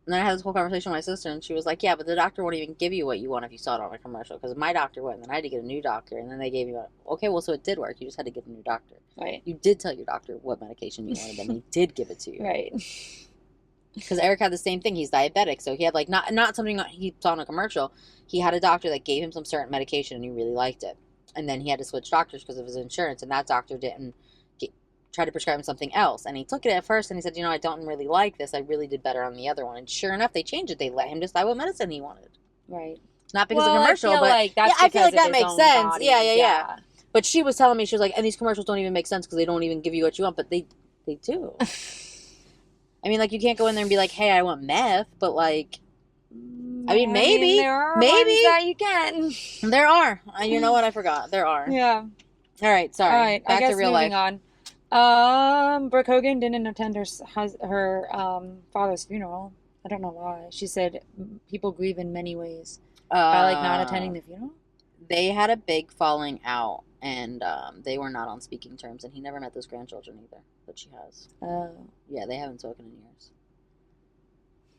And then I had this whole conversation with my sister, and she was like, yeah, but the doctor won't even give you what you want if you saw it on a commercial. Because my doctor went, and then I had to get a new doctor, and then they gave you okay, well, so it did work. You just had to get a new doctor. Right. You did tell your doctor what medication you wanted, and he did give it to you. Right. Because Eric had the same thing. He's diabetic, so he had, like, not something that he saw on a commercial. He had a doctor that gave him some certain medication, and he really liked it. And then he had to switch doctors because of his insurance, and that doctor didn't try to prescribe him something else. And he took it at first, and he said, you know, I don't really like this. I really did better on the other one. And sure enough, they changed it. They let him decide what medicine he wanted. Right. Not because of commercial, but I feel like that makes sense. Body. Yeah. But she was telling me, she was like, and these commercials don't even make sense because they don't even give you what you want. But they do. I mean, like, you can't go in there and be like, hey, I want meth. But, like, I mean, maybe. There are ones that you can. There are. You know what? I forgot. There are. Yeah. All right, sorry. All right, Back I guess to real moving life. on. Brooke Hogan didn't attend her father's funeral. I don't know why. She said people grieve in many ways by like not attending the funeral. They had a big falling out, and they were not on speaking terms, and he never met those grandchildren either that she has. Oh. Yeah, they haven't spoken in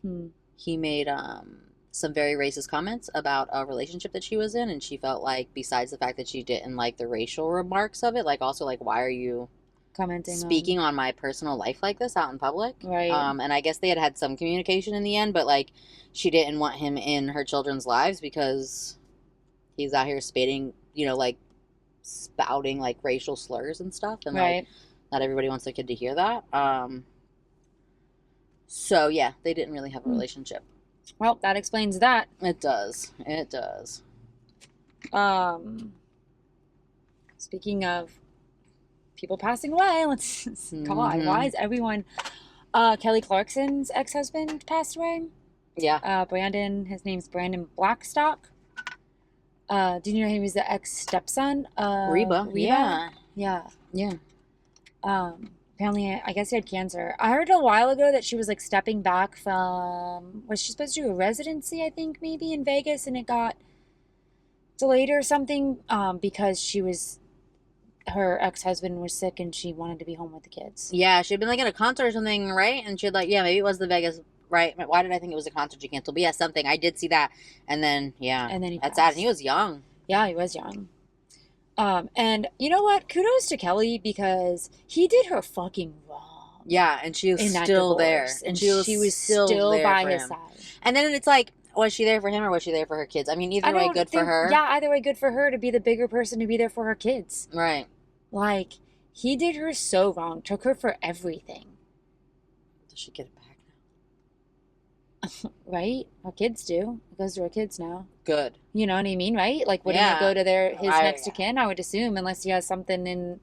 years. He made some very racist comments about a relationship that she was in, and she felt like, besides the fact that she didn't like the racial remarks of it, like also like, why are you speaking on my personal life like this out in public? Right. And I guess they had some communication in the end, but like she didn't want him in her children's lives because he's out here like spouting like racial slurs and stuff, and like not everybody wants their kid to hear that. So yeah, they didn't really have a relationship. Well, that explains that. It does. It does. Speaking of people passing away, let's come on. Why is everyone? Kelly Clarkson's ex-husband passed away. Yeah. Brandon. His name's Brandon Blackstock. Did you know he was the ex-stepson of Reba? Yeah. Yeah. Apparently, I guess he had cancer. I heard a while ago that she was like stepping back from, was she supposed to do a residency, I think, maybe in Vegas, and it got delayed or something because her ex-husband was sick and she wanted to be home with the kids. Yeah, she'd been like at a concert or something, right? And she'd like, yeah, maybe it was the Vegas, right? Why did I think it was a concert she canceled? But yeah, something. I did see that. And then, yeah. And then he That's sad. And he was young. Yeah, he was young. And you know what? Kudos to Kelly because he did her fucking wrong. Yeah, and she was still there. And she was still there by his side. And then it's like, was she there for him or was she there for her kids? I mean, either way, good for her. Yeah, either way, good for her to be the bigger person, to be there for her kids. Right. Like, he did her so wrong. Took her for everything. Does she get it back now? Right? Our kids do. It goes to our kids now. Good. You know what I mean, right? Like, wouldn't it go to his next of kin, I would assume, unless he has something in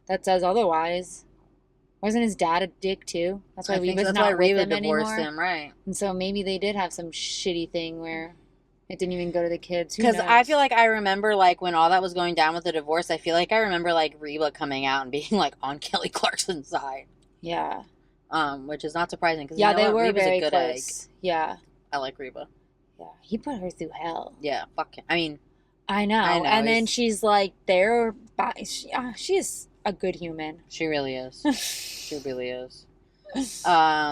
that says otherwise. Wasn't his dad a dick, too? That's why Reba's not with him anymore. Divorced him, right. And so maybe they did have some shitty thing where it didn't even go to the kids. Because I feel like I remember, like, when all that was going down with the divorce, I feel like I remember, like, Reba coming out and being, like, on Kelly Clarkson's side. Yeah. Which is not surprising. Cause yeah, they were Reba's very a good close. egg. Yeah. I like Reba. Yeah, he put her through hell. Yeah, fuck him. I mean, I know. And then she's like there. She is a good human. She really is. She really is.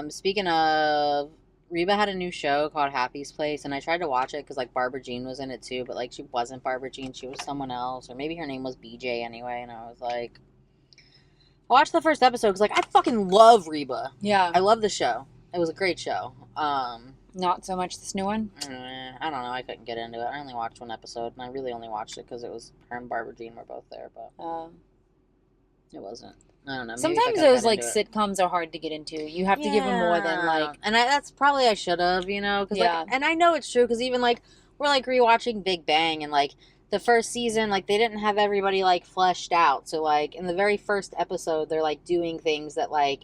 Speaking of, Reba had a new show called Happy's Place, and I tried to watch it because like Barbara Jean was in it too, but like she wasn't Barbara Jean, she was someone else, or maybe her name was BJ anyway. And I was like, I watched the first episode because like I fucking love Reba. Yeah, I love the show. It was a great show. Not so much this new one. I don't know. I couldn't get into it. I only watched one episode, and I really only watched it because it was her and Barbara Jean were both there, but it wasn't. I don't know. Sometimes those like sitcoms are hard to get into. You have to give them more than like. And that's probably I should have, you know, because like, and I know it's true because even like we're like rewatching Big Bang, and like the first season, like they didn't have everybody like fleshed out. So like in the very first episode, they're like doing things that like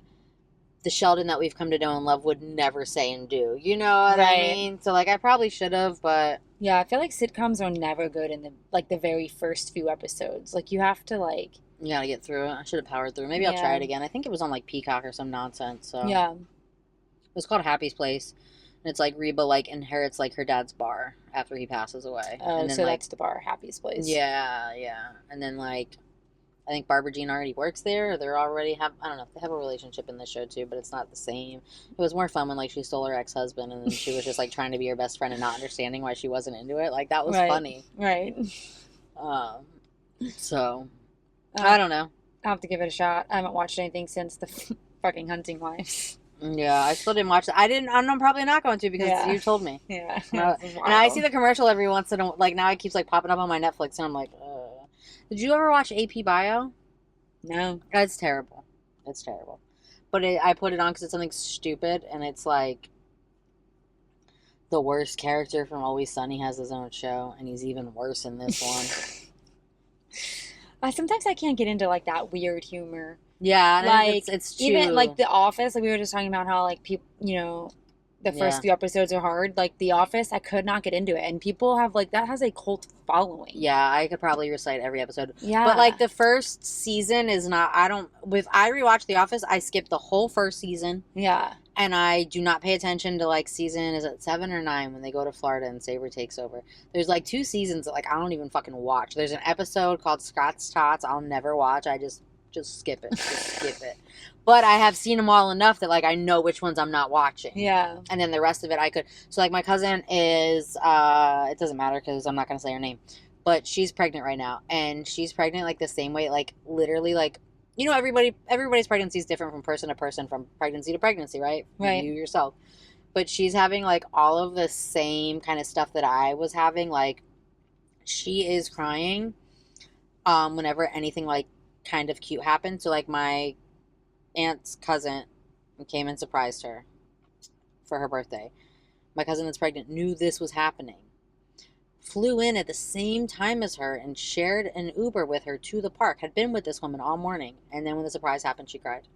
the Sheldon that we've come to know and love would never say and do. You know what I mean? So like I probably should have, but yeah, I feel like sitcoms are never good in the very first few episodes. Like you have to like. You gotta get through it. I should have powered through. Maybe I'll try it again. I think it was on like Peacock or some nonsense. So yeah, it was called Happy's Place, and it's like Reba like inherits like her dad's bar after he passes away. Oh, and then, so like, that's the bar, Happy's Place. Yeah, and then like I think Barbara Jean already works there. Or they're already have I don't know if they have a relationship in the show too, but it's not the same. It was more fun when like she stole her ex-husband and then she was just like trying to be her best friend and not understanding why she wasn't into it. Like that was funny. Right. So I don't know. I'll have to give it a shot. I haven't watched anything since the fucking Hunting Wives. Yeah, I still didn't watch it. I'm probably not going to because you told me. Yeah. And I see the commercial every once in a while. Like now it keeps like popping up on my Netflix and I'm like, Did you ever watch AP Bio? No. It's terrible. It's terrible. But I put it on because it's something stupid and it's like the worst character from Always Sunny has his own show and he's even worse in this one. Sometimes I can't get into like that weird humor. Yeah, like it's even like The Office. Like we were just talking about how like people, you know, The first few episodes are hard. Like The Office, I could not get into it. And people have like, that has a cult following. Yeah, I could probably recite every episode. Yeah. But like the first season is not, I rewatch The Office, I skip the whole first season. Yeah. And I do not pay attention to like season, is it 7 or 9 when they go to Florida and Saber takes over? There's like 2 seasons that like I don't even fucking watch. There's an episode called Scott's Tots I'll never watch. I just skip it. Just skip it. But I have seen them all enough that, like, I know which ones I'm not watching. Yeah. And then the rest of it I could. So, like, my cousin is, it doesn't matter because I'm not going to say her name. But she's pregnant right now. And she's pregnant, like, the same way, like, literally, like, you know, everybody's pregnancy is different from person to person, from pregnancy to pregnancy, right? Right. You yourself. But she's having, like, all of the same kind of stuff that I was having. Like, she is crying whenever anything, like, kind of cute happened. So, like, my aunt's cousin came and surprised her for her birthday. My cousin that's pregnant knew this was happening, flew in at the same time as her and shared an Uber with her to the park, had been with this woman all morning, and then when the surprise happened, she cried.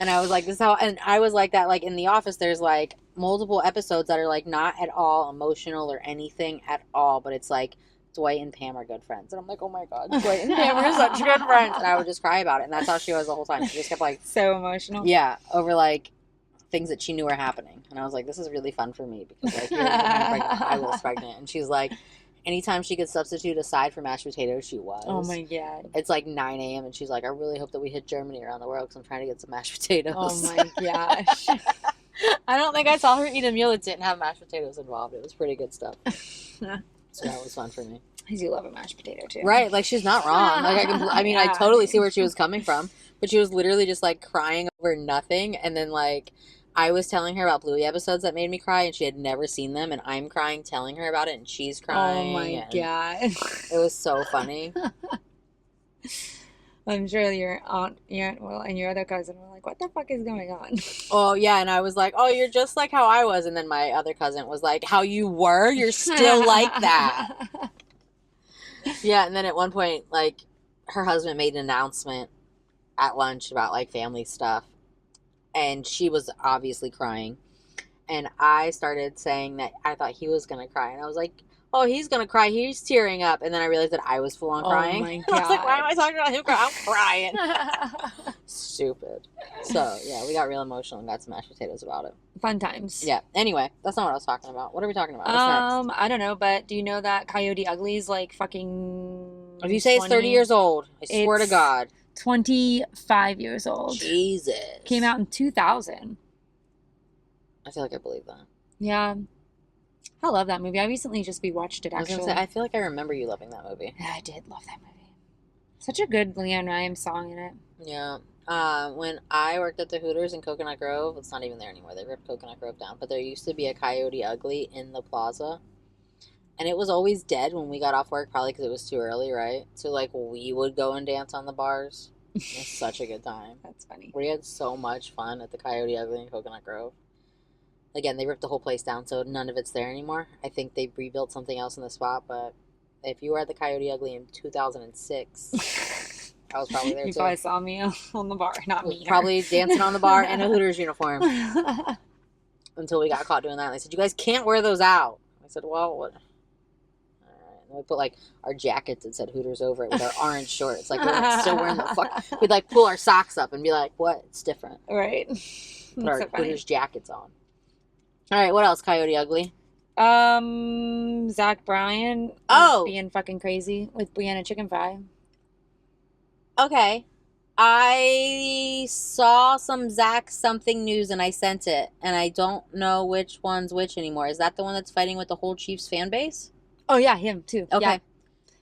And I was like, this is how, and I was like that, like in The Office, there's like multiple episodes that are like not at all emotional or anything at all, but it's like Dwight and Pam are good friends. And I'm like, oh my God, Dwight and Pam are such good friends. And I would just cry about it. And that's how she was the whole time. She just kept like... So emotional. Yeah, over like things that she knew were happening. And I was like, this is really fun for me because like, you're pregnant, I was pregnant. And she's like, anytime she could substitute a side for mashed potatoes, she was. Oh my God. It's like 9 a.m. and she's like, I really hope that we hit Germany around the world because I'm trying to get some mashed potatoes. Oh my gosh. I don't think I saw her eat a meal that didn't have mashed potatoes involved. It was pretty good stuff. So that was fun for me. I do love a mashed potato too. Right, like she's not wrong. Like I totally see where she was coming from, but she was literally just like crying over nothing. And then like I was telling her about Bluey episodes that made me cry, and she had never seen them, and I'm crying telling her about it, and she's crying. Oh my God, it was so funny. I'm sure your aunt, and your other cousin were like, what the fuck is going on? Oh, yeah, and I was like, oh, you're just like how I was. And then my other cousin was like, how you were? You're still like that. Yeah, and then at one point, like, her husband made an announcement at lunch about, like, family stuff. And she was obviously crying. And I started saying that I thought he was going to cry. And I was like, oh, he's going to cry. He's tearing up. And then I realized that I was full on crying. Oh, my God. I was like, why am I talking about him crying? I'm crying. Stupid. So, yeah, we got real emotional and got some mashed potatoes about it. Fun times. Yeah. Anyway, that's not what I was talking about. What are we talking about? What's next? I don't know, but do you know that Coyote Ugly's like fucking... If you say it's 30 years old, I swear to God. 25 years old. Jesus. Came out in 2000. I feel like I believe that. Yeah. I love that movie. I recently just rewatched it, actually. I feel like I remember you loving that movie. Yeah, I did love that movie. Such a good Leanne Rimes song in it. Yeah. When I worked at the Hooters in Coconut Grove, it's not even there anymore. They ripped Coconut Grove down. But there used to be a Coyote Ugly in the plaza. And it was always dead when we got off work, probably because it was too early, right? So, like, we would go and dance on the bars. It was such a good time. That's funny. We had so much fun at the Coyote Ugly in Coconut Grove. Again, they ripped the whole place down, so none of it's there anymore. I think they rebuilt something else in the spot, but if you were at the Coyote Ugly in 2006, I was probably there, too. You probably saw me on the bar, not me. Probably dancing on the bar in a Hooters uniform. Until we got caught doing that. And they said, you guys can't wear those out. I said, well, what? And we put like our jackets that said Hooters over it with our orange shorts. Like we're still wearing the fuck. We'd like pull our socks up and be like, what? It's different. Right. Put our Hooters jackets on. All right, what else? Coyote Ugly. Zach Bryan. Being fucking crazy with Brianna Chicken Fry. Okay. I saw some Zach something news and I sent it. And I don't know which one's which anymore. Is that the one that's fighting with the whole Chiefs fan base? Oh, yeah, him too. Okay.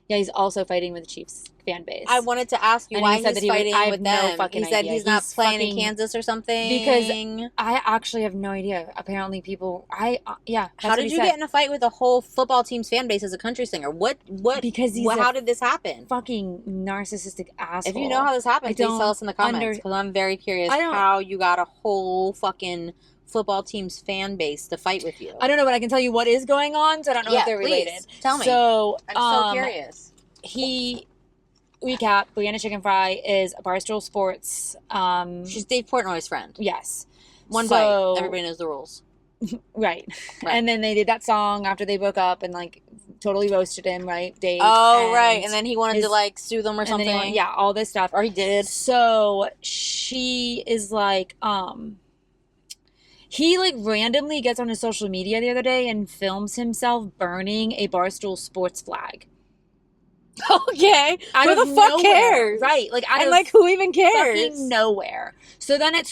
Yeah, he's also fighting with the Chiefs fan base. I wanted to ask you why he's fighting with them. He said he's not playing in Kansas or something. Because I actually have no idea. Apparently people... How did you get in a fight with a whole football team's fan base as a country singer? Because how did this happen? Fucking narcissistic asshole. If you know how this happened, please tell us in the comments. Because I'm very curious how you got a whole fucking football team's fan base to fight with you. I don't know, but I can tell you what is going on, so I don't know if they're related. Tell me. So, I'm so curious. Recap, Brianna Chicken Fry is a Barstool Sports. She's Dave Portnoy's friend. Yes. One bite. Everybody knows the rules. Right. And then they did that song after they broke up and like totally roasted him, right? Dave. Oh, right. And then he wanted to like sue them or something. Yeah, all this stuff. Or he did. So she is like, he like randomly gets on his social media the other day and films himself burning a Barstool Sports flag. Okay. Who the fuck cares? Right. Like, and like, who even cares? Fucking nowhere. So then it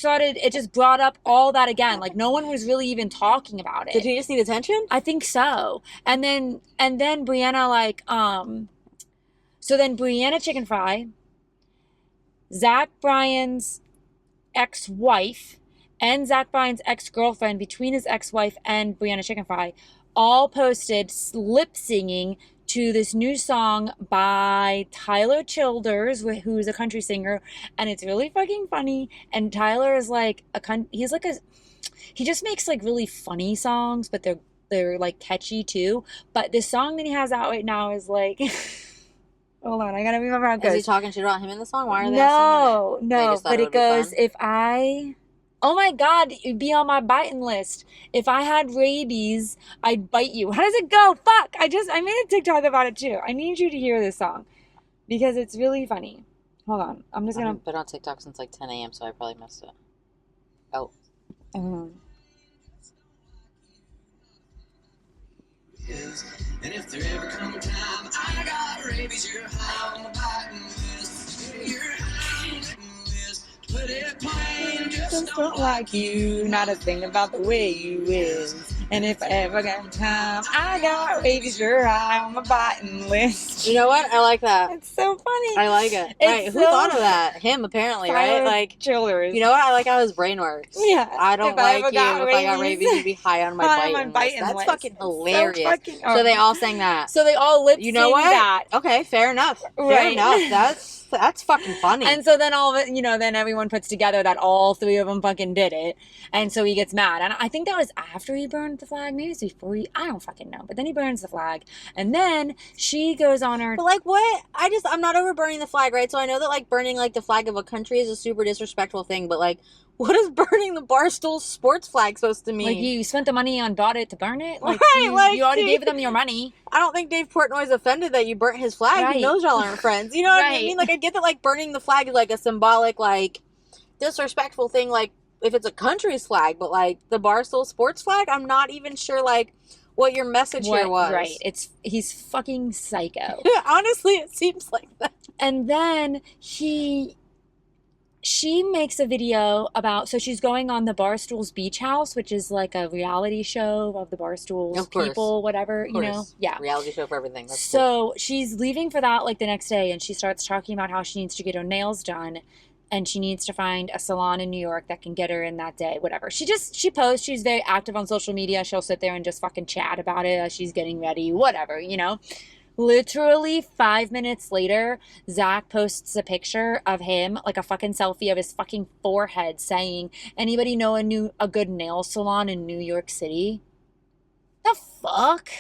just brought up all that again. Like, no one was really even talking about it. Did he just need attention? I think so. And then Brianna, like, so then Brianna Chicken Fry, Zach Bryan's ex-wife, and Zach Bryan's ex-girlfriend, between his ex-wife and Brianna Chicken Fry, all posted lip singing to this new song by Tyler Childers, who's a country singer, and it's really fucking funny. And Tyler is like he just makes like really funny songs, but they're like catchy too. But this song that he has out right now is like, hold on, I gotta remember how it goes. Is he talking shit about him in the song? Why are they singing it? No, but it goes, oh my God, you'd be on my biting list. If I had rabies, I'd bite you. How does it go? Fuck. I made a TikTok about it too. I need you to hear this song because it's really funny. Hold on. I'm just going to. I've been on TikTok since like 10 a.m., so I probably missed it. Oh. And if there ever come a time I got rabies, you're high on the biting list. You're high on the list. Put it plain, just don't like you. Not a thing about the way you is. And if I ever got time, I got rabies, you're high on my biting list. You know what? I like that. It's so funny. I like it. Right. Who thought of that? Him, apparently, right? Like, Childers. You know what? I like how his brain works. Yeah. I don't like you. If I got rabies, you'd be high on my biting list. That's fucking hilarious. So they all sang that. So they all lip synced that. Okay, fair enough. Fair enough. That's fucking funny. And so then all of it, then everyone puts together that all three of them fucking did it. And so he gets mad. And I think that was after he burned the flag. Maybe it's before I don't fucking know. But then he burns the flag. And then she goes on her. But like what? I'm not over burning the flag, right? So I know that like burning like the flag of a country is a super disrespectful thing. But like, what is burning the Barstool Sports flag supposed to mean? Like you spent the money on bought it to burn it? Like, right, you already gave them your money. I don't think Dave Portnoy's offended that you burnt his flag. Right. He knows y'all aren't friends. You know what I mean? Like, I get that, like, burning the flag is, like, a symbolic, like, disrespectful thing, like, if it's a country's flag. But, like, the Barstool Sports flag, I'm not even sure, like, what your message here was. Right. He's fucking psycho. Honestly, it seems like that. And then she makes a video about, so she's going on the Barstool's Beach House, which is like a reality show of the Barstool's people, whatever, Yeah. Reality show for everything. That's cool. She's leaving for that like the next day, and she starts talking about how she needs to get her nails done, and she needs to find a salon in New York that can get her in that day, whatever. She posts, she's very active on social media. She'll sit there and just fucking chat about it as she's getting ready, whatever, Literally 5 minutes later, Zach posts a picture of him, like a fucking selfie of his fucking forehead, saying, anybody know a good nail salon in New York City? The fuck?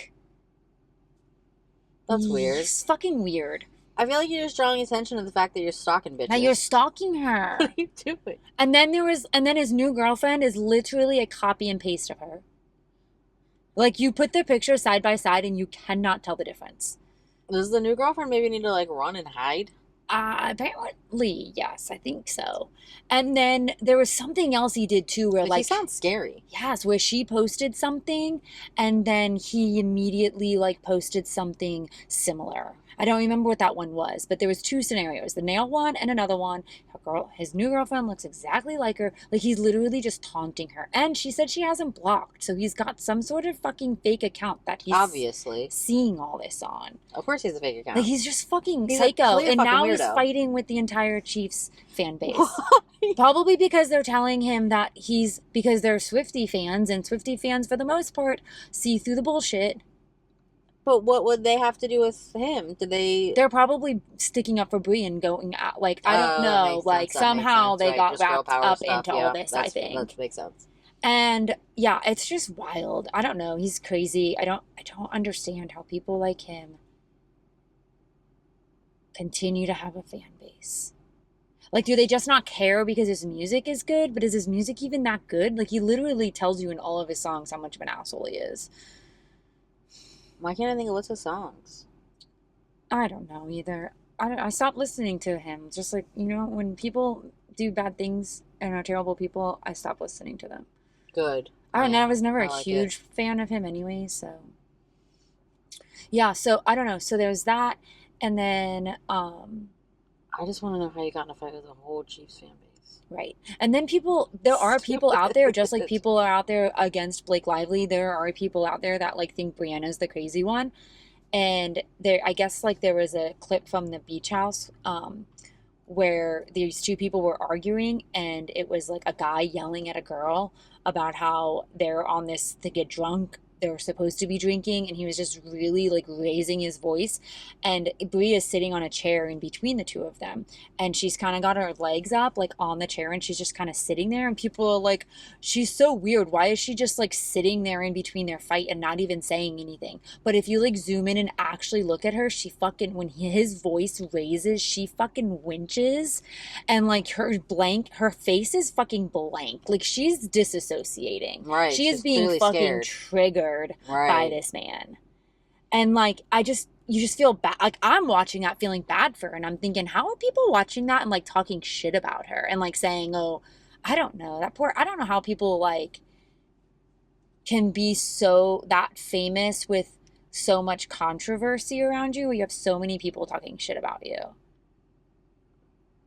That's weird. It's fucking weird. I feel like you're just drawing attention to the fact that you're stalking bitches. Now you're stalking her. What are you doing? And then his new girlfriend is literally a copy and paste of her. Like, you put their pictures side by side and you cannot tell the difference. Does the new girlfriend maybe need to, like, run and hide? Apparently, yes, I think so. And then there was something else he did, too, where, like... He sounds scary. Yes, where she posted something, and then he immediately, like, posted something similar. I don't remember what that one was, but there was 2 scenarios. The nail one and another one. His new girlfriend looks exactly like her. Like, he's literally just taunting her. And she said she hasn't blocked, so he's got some sort of fucking fake account that he's obviously seeing all this on. Of course he's a fake account. Like, he's just fucking psycho. And now he's fighting with the entire Chiefs fan base. Probably because they're telling him that because they're Swiftie fans, and Swiftie fans, for the most part, see through the bullshit. But what would they have to do with him? They're probably sticking up for Brie and going out. Like, I don't know. Like, somehow they got wrapped up into all this, I think. That makes sense. And, yeah, it's just wild. I don't know. He's crazy. I don't understand how people like him continue to have a fan base. Like, do they just not care because his music is good? But is his music even that good? Like, he literally tells you in all of his songs how much of an asshole he is. Why can't I think of what's his songs? I don't know either. I stopped listening to him. Just like, you know, when people do bad things and are terrible people, I stop listening to them. Good. I don't know. I was never a huge fan of him anyway, so. Yeah, so I don't know. So there's that. And then, I just want to know how you got in a fight with the whole Chiefs fan base. Right. And then there are people out there, just like people are out there against Blake Lively, there are people out there that like think Brianna's the crazy one. And I guess like there was a clip from the beach house, where these two people were arguing, and it was like a guy yelling at a girl about how they're on this to get drunk. They're supposed to be drinking, and he was just really like raising his voice. And Brie is sitting on a chair in between the two of them, and she's kind of got her legs up like on the chair, and she's just kind of sitting there, and people are like, she's so weird, why is she just like sitting there in between their fight and not even saying anything? But if you like zoom in and actually look at her, she fucking, when his voice raises, she fucking winches, and like her face is fucking blank, like she's disassociating, right? She is being fucking scared. Triggered by this man. And like you just feel bad. Like I'm watching that feeling bad for her, and I'm thinking, how are people watching that and like talking shit about her and like saying, oh, I don't know, I don't know how people like can be so that famous with so much controversy around you, where you have so many people talking shit about you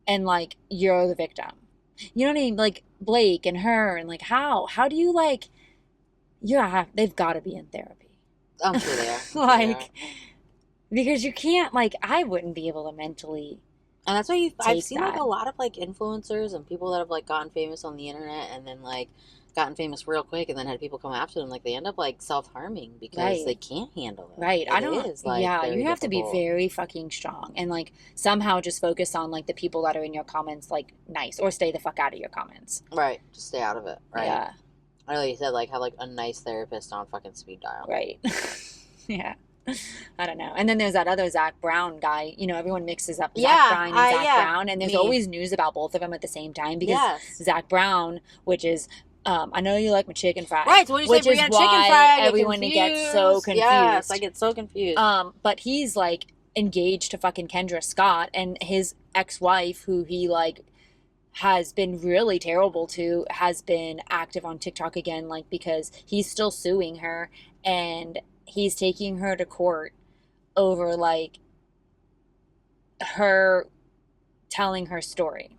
and like you're the victim. You know what I mean? Like Blake and her, and like how do you like, yeah, they've got to be in therapy. I'm sure they are. Like, because you can't, like, I wouldn't be able to mentally. And that's why I've seen like a lot of like influencers and people that have like gotten famous on the internet and then like gotten famous real quick and then had people come after them. Like they end up like self-harming because they can't handle it. Right. You have to be very fucking strong and like somehow just focus on like the people that are in your comments, like nice, or stay the fuck out of your comments. Right. Just stay out of it. Right. Yeah. I know you said like have like a nice therapist on fucking speed dial. Right. Yeah. I don't know. And then there's that other Zach Brown guy. You know, everyone mixes up Zach Bryan and Zach Brown, and there's always news about both of them at the same time because Zach Brown, which is I know you like my chicken fries. Right, so when you say Brianna chicken fry, everyone gets so confused. Yes, I get so confused. But he's like engaged to fucking Kendra Scott, and his ex-wife, who he like has been really terrible to, has been active on TikTok again, like because he's still suing her, and he's taking her to court over like her telling her story,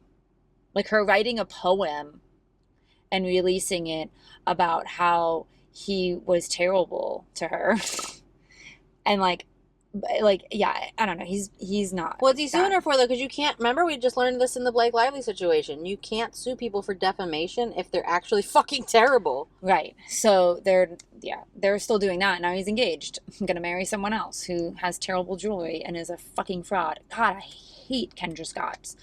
like her writing a poem and releasing it about how he was terrible to her. And like yeah, I don't know, he's not. What's he suing her for though? Because you can't, remember we just learned this in the Blake Lively situation, you can't sue people for defamation if they're actually fucking terrible. Right. So they're still doing that. Now he's engaged, gonna marry someone else who has terrible jewelry and is a fucking fraud. God, I hate Kendra Scott's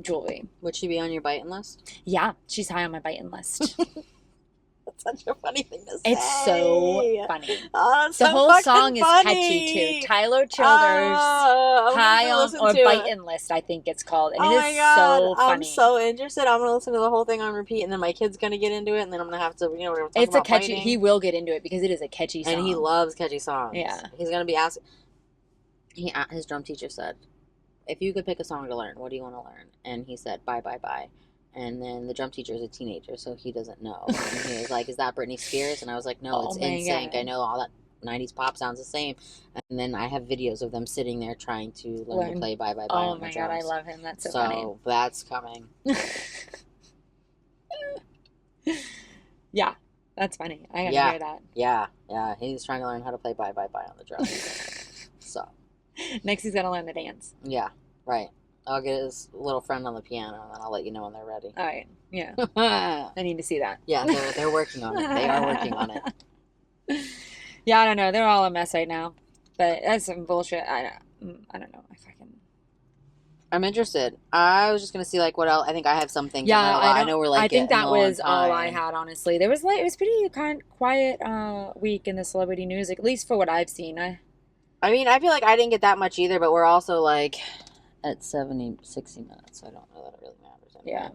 jewelry. Would she be on your biting list? Yeah, she's high on my biting list. That's such a funny thing to say. It's so funny. Oh, it's the so whole song funny. Is catchy too. Tyler Childers' High on or Biting List, I think it's called. And it is so funny. I'm so interested. I'm gonna listen to the whole thing on repeat, and then my kid's gonna get into it, and then I'm gonna have to, we're gonna talk it's about a catchy. biting. He will get into it because it is a catchy song, and he loves catchy songs. Yeah, he's gonna be asking. His drum teacher said, if you could pick a song to learn, what do you want to learn? And he said, Bye, Bye, Bye. And then the drum teacher is a teenager, so he doesn't know. And he was like, is that Britney Spears? And I was like, no, it's NSYNC. I know all that 90s pop sounds the same. And then I have videos of them sitting there trying to learn to play Bye, Bye, Bye oh on the my drums. God, I love him. That's so funny. So that's coming. Yeah, that's funny. I gotta hear that. Yeah. He's trying to learn how to play Bye, Bye, Bye on the drums. So. Next he's gotta learn the dance. Yeah, right. I'll get his little friend on the piano, and then I'll let you know when they're ready. All right. Yeah. I need to see that. Yeah, they're working on it. They are working on it. Yeah, I don't know. They're all a mess right now. But that's some bullshit. I don't know. I'm interested. I was just going to see, like, what else. I think I have something. Yeah, I know we're, like, I think that was all I time. had, honestly. There was, like, it was pretty quiet week in the celebrity news, at least for what I've seen. I mean, I feel like I didn't get that much either, but we're also, like, at 60 minutes. So I don't know that it really matters anyway. Yeah.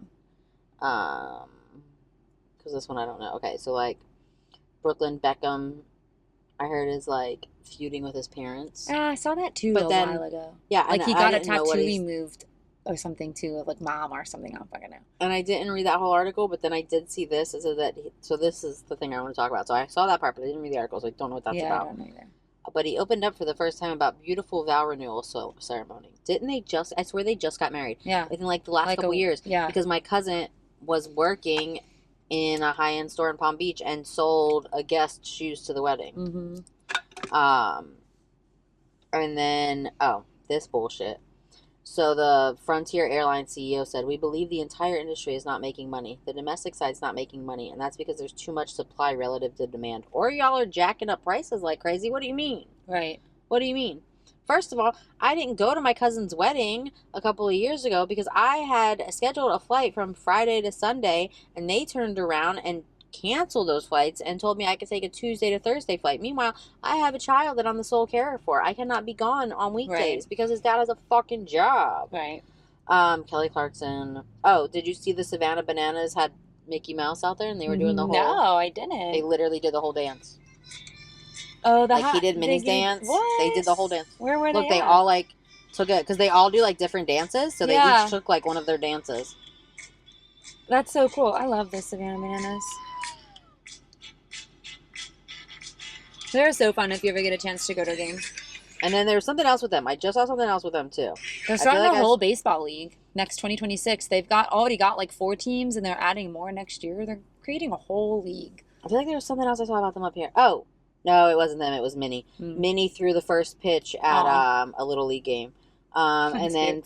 Because this one I don't know. Okay, so like Brooklyn Beckham, I heard is like feuding with his parents. I saw that too But a then, while ago. Yeah, like he I got a didn't know tattoo what removed or something too, of like mom or something. I don't fucking know. And I didn't read that whole article, but then I did see this. It said that. So this is the thing I want to talk about. So I saw that part, but I didn't read the article, so I don't know what that's about. I don't know either. But he opened up for the first time about beautiful vow renewal ceremony. Didn't they just? I swear they just got married. Yeah. Within like the last couple years. Yeah. Because my cousin was working in a high-end store in Palm Beach and sold a guest shoes to the wedding. Mm-hmm. And then this bullshit. So the Frontier Airlines CEO said, "We believe the entire industry is not making money. The domestic side's not making money, and that's because there's too much supply relative to demand. Or y'all are jacking up prices like crazy. What do you mean? Right. What do you mean? First of all, I didn't go to my cousin's wedding a couple of years ago because I had scheduled a flight from Friday to Sunday, and they turned around and canceled those flights and told me I could take a Tuesday to Thursday flight. Meanwhile, I have a child that I'm the sole carer for. I cannot be gone on weekdays because his dad has a fucking job." Right. Kelly Clarkson. Oh, did you see the Savannah Bananas had Mickey Mouse out there and they were doing the whole... No, I didn't. They literally did the whole dance. Oh, he did Minnie's dance. What? They did the whole dance. Where were they? Look, they all like took it because they all do like different dances, so they each took like one of their dances. That's so cool. I love the Savannah Bananas. They're so fun if you ever get a chance to go to a game. And then there was something else with them. I just saw something else with them too. They're starting a whole baseball league next 2026. They've already got like 4 teams, and they're adding more next year. They're creating a whole league. I feel like there was something else I saw about them up here. Oh, no, it wasn't them. It was Minnie. Minnie threw the first pitch at a little league game. And then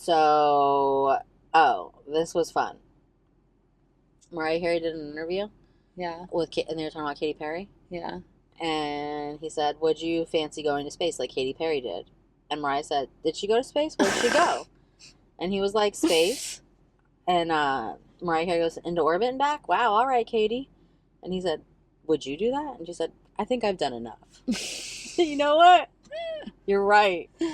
this was fun. Mariah Carey did an interview. Yeah. And they were talking about Katy Perry. Yeah. And he said, "Would you fancy going to space like Katy Perry did?" And Mariah said, "Did she go to space? Where'd she go?" And he was like, "Space." And Mariah Carey goes, "Into orbit and back? Wow, all right, Katy." And he said, "Would you do that?" And she said, "I think I've done enough." You know what? You're right. The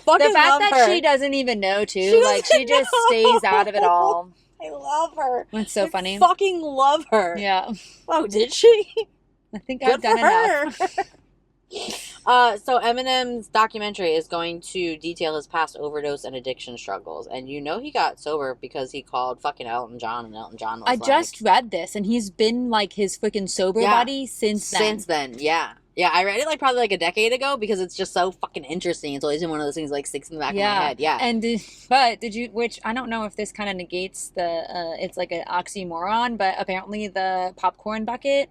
fact that she doesn't even know, too. She just stays out of it all. I love her. It's so funny. I fucking love her. Yeah. Oh, did she? I think I've done enough. So Eminem's documentary is going to detail his past overdose and addiction struggles. And you know he got sober because he called fucking Elton John, and Elton John was I just read this, and he's been like his freaking sober buddy since then. Since then, yeah. Yeah, I read it probably a decade ago because it's just so fucking interesting. It's always been one of those things sticks in the back of my head. Yeah. And did you, which I don't know if this kind of negates it's like an oxymoron, but apparently the popcorn bucket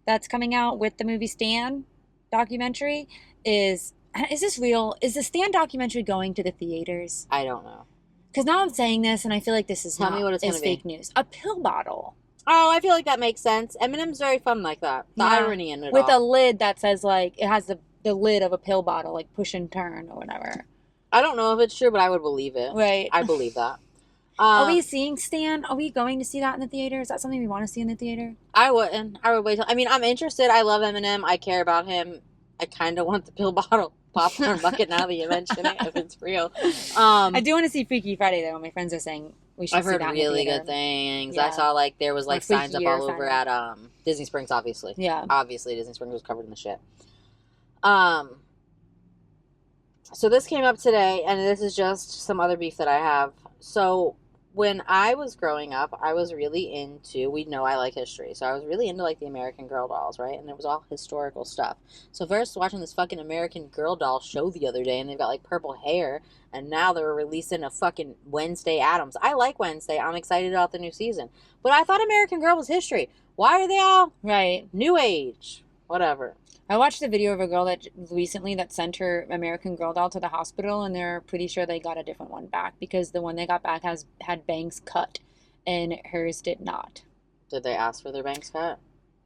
that's coming out with the movie Stan documentary is this real? Is the Stan documentary going to the theaters? I don't know. Because now I'm saying this and I feel like this is Tell me what it's going to be. Fake news. A pill bottle. Oh, I feel like that makes sense. Eminem's very fun like that. The irony in it with a lid that says it has the lid of a pill bottle, push and turn or whatever. I don't know if it's true, but I would believe it. Right. I believe that. Are we seeing Stan? Are we going to see that in the theater? Is that something we want to see in the theater? I wouldn't. I would wait till... I mean, I'm interested. I love Eminem. I care about him. I kind of want the pill bottle popcorn bucket now that you mention it, if it's real. I do want to see Freaky Friday, though. My friends are saying we should see that in the theater. I've heard really good things. Yeah. I saw, there was, signs up all over at Disney Springs, obviously. Yeah. Obviously, Disney Springs was covered in the shit. So this came up today, and this is just some other beef that I have. So when I was growing up, I was really into, we know I like history, so I was really into the American Girl dolls, right? And it was all historical stuff. So first watching this fucking American Girl doll show the other day, and they've got purple hair, and now they're releasing a fucking Wednesday Addams. I like Wednesday. I'm excited about the new season. But I thought American Girl was history. Why are they all New Age? Whatever. I watched a video of a girl that recently sent her American Girl doll to the hospital, and they're pretty sure they got a different one back because the one they got back had bangs cut, and hers did not. Did they ask for their bangs cut?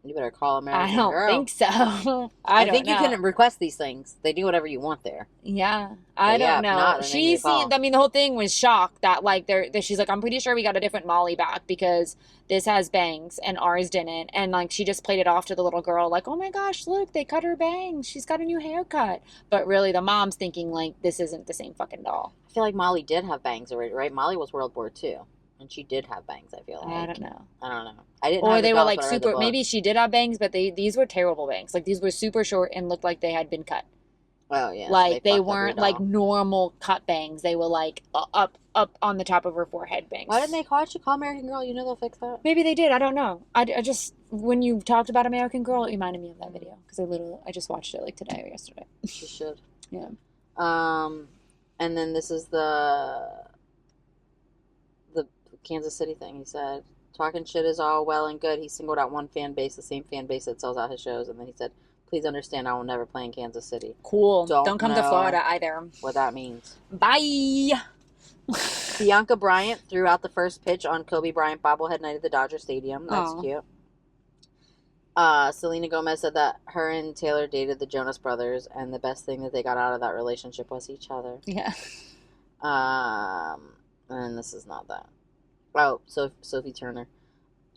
You better call American Girl. I don't think so. I think you can request these things. They do whatever you want there. Yeah, I don't know. She seemed. I mean, the whole thing was shocked that she's I'm pretty sure we got a different Molly back because this has bangs and ours didn't, and she just played it off to the little girl oh my gosh, look, they cut her bangs. She's got a new haircut. But really, the mom's thinking this isn't the same fucking doll. I feel like Molly did have bangs already, right? Molly was World War II. And she did have bangs, I feel like. I don't know. I didn't Or have they the were belts, like but I read the super, book. maybe she did have bangs, but these were terrible bangs. Like these were super short and looked like they had been cut. Oh, yeah. Like so they weren't like normal cut bangs. They were like up on the top of her forehead bangs. Why didn't they call American Girl? You know they'll fix that. Maybe they did. I don't know. I just, when you talked about American Girl, it reminded me of that video. Because I just watched it like today or yesterday. You should. Yeah. And then this is the Kansas City thing. He said, talking shit is all well and good. He singled out one fan base, the same fan base that sells out his shows. And then he said, please understand, I will never play in Kansas City. Cool. Don't come to Florida either. What that means. Bye. Bianca Bryant threw out the first pitch on Kobe Bryant bobblehead night at the Dodger Stadium. That's cute. Selena Gomez said that her and Taylor dated the Jonas Brothers, and the best thing that they got out of that relationship was each other. Yeah. And this is not that. Oh, Sophie Turner.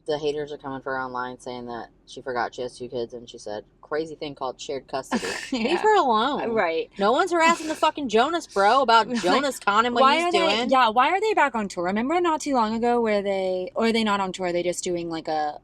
The haters are coming for her online saying that she forgot she has 2 kids, and she said, crazy thing called shared custody. Leave her alone. Right. No one's harassing the fucking Jonas, bro, about Jonas Con and what he's doing. Why are they back on tour? Remember not too long ago or are they not on tour? Are they just doing like a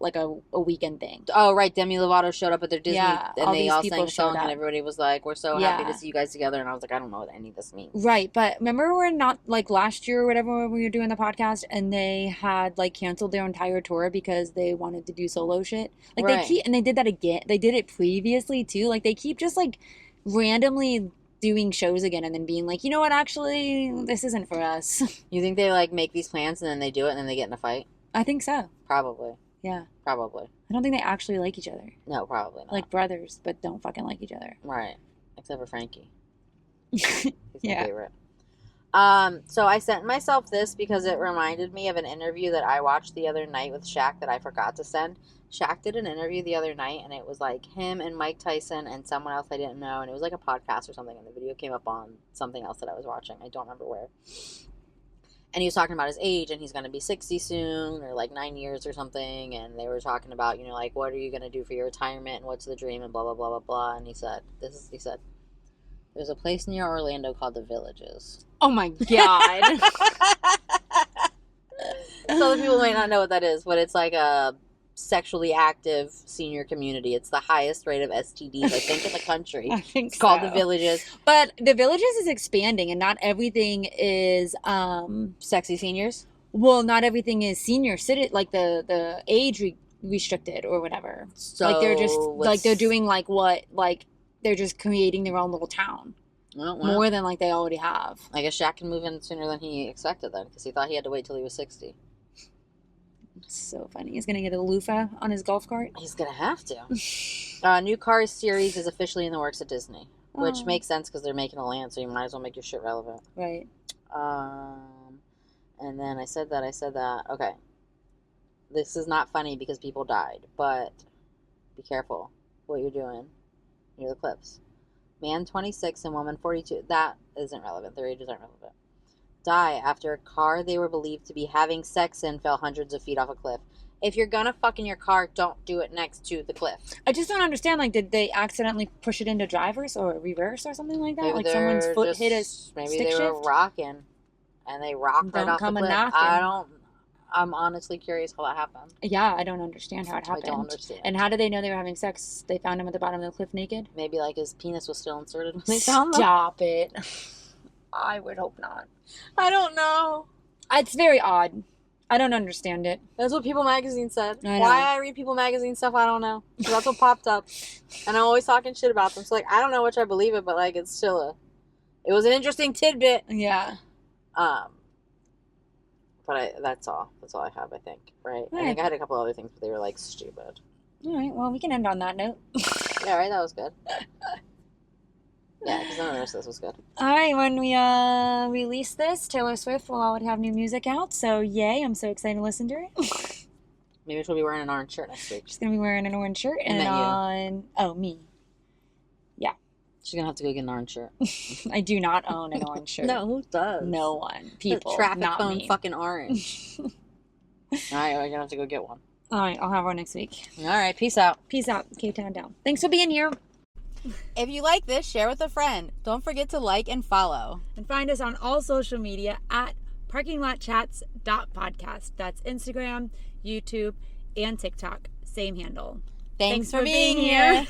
weekend thing? Oh, right. Demi Lovato showed up at their Disney, and they all sang a song, up. and everybody was like, we're so happy to see you guys together. And I was like, I don't know what any of this means. Right, but remember when not like last year or whatever when we were doing the podcast, and they had like canceled their entire tour because they wanted to do solo shit? Like they did that again. They did it previously too. Like they keep just like randomly doing shows again and then being like, you know what, actually this isn't for us. You think they like make these plans and then they do it and then they get in a fight? I think so. Probably. Yeah. Probably. I don't think they actually like each other. No, probably not. Like brothers, but don't fucking like each other. Right. Except for Frankie. He's my favorite. So I sent myself this because it reminded me of an interview that I watched the other night with Shaq that I forgot to send. Shaq did an interview the other night, and it was like him and Mike Tyson and someone else I didn't know, and it was like a podcast or something, and the video came up on something else that I was watching. I don't remember where. And he was talking about his age, and he's going to be 60 soon, or like 9 years or something, and they were talking about, you know, like, what are you going to do for your retirement, and what's the dream, and blah, blah, blah, blah, blah, and he said, there's a place near Orlando called The Villages. Oh my God. So the people might not know what that is, but it's like a sexually active senior community. It's the highest rate of STDs, I think, in the country. I think it's called The Villages. But The Villages is expanding, and not everything is sexy seniors. Well, not everything is senior city, like the age restricted or whatever. So like they're just like they're doing like what like they're just creating their own little town. Well. More than like they already have. I guess Shaq can move in sooner than he expected then, because he thought he had to wait till he was 60. It's so funny. He's gonna get a loofah on his golf cart. He's gonna have to. New Cars series is officially in the works at Disney, which makes sense because they're making a land, so you might as well make your shit relevant. Right. And then I said that. Okay. This is not funny because people died, but be careful what you're doing. Hear the clips. Man 26 and woman 42. That isn't relevant. Their ages aren't relevant. Die after a car they were believed to be having sex in fell hundreds of feet off a cliff. If you're gonna fuck in your car, don't do it next to the cliff. I just don't understand. Like, did they accidentally push it into drivers or reverse or something like that? Maybe like someone's foot hit a maybe stick they were shift? rocking, and they rocked right off the cliff. I'm honestly curious how that happened. Yeah, I don't understand how it happened. I don't understand. And how did they know they were having sex? They found him at the bottom of the cliff naked? Maybe like his penis was still inserted when they found him. Stop it. I would hope not. I don't know. It's very odd. I don't understand it. That's what People Magazine said. I know. Why I read People Magazine stuff, I don't know. So that's what popped up. And I'm always talking shit about them. So, like, I don't know which I believe it, but, like, it's still it was an interesting tidbit. Yeah. But that's all. That's all I have, I think. Right? I think I had a couple other things, but they were, like, stupid. All right. Well, we can end on that note. Yeah, right? That was good. Yeah, because none of the rest of this was good. All right, when we release this, Taylor Swift will already have new music out. So, yay, I'm so excited to listen to it. Maybe she'll be wearing an orange shirt next week. She's going to be wearing an orange shirt. Me. Yeah. She's going to have to go get an orange shirt. I do not own an orange shirt. No, who does? No one. People, the traffic not cone me. fucking orange. All right, we're going to have to go get one. All right, I'll have one next week. All right, peace out. Peace out. K-Town down. Thanks for being here. If you like this, share with a friend. Don't forget to like and follow. And find us on all social media at parkinglotchats.podcast. That's Instagram, YouTube, and TikTok. Same handle. Thanks for being here.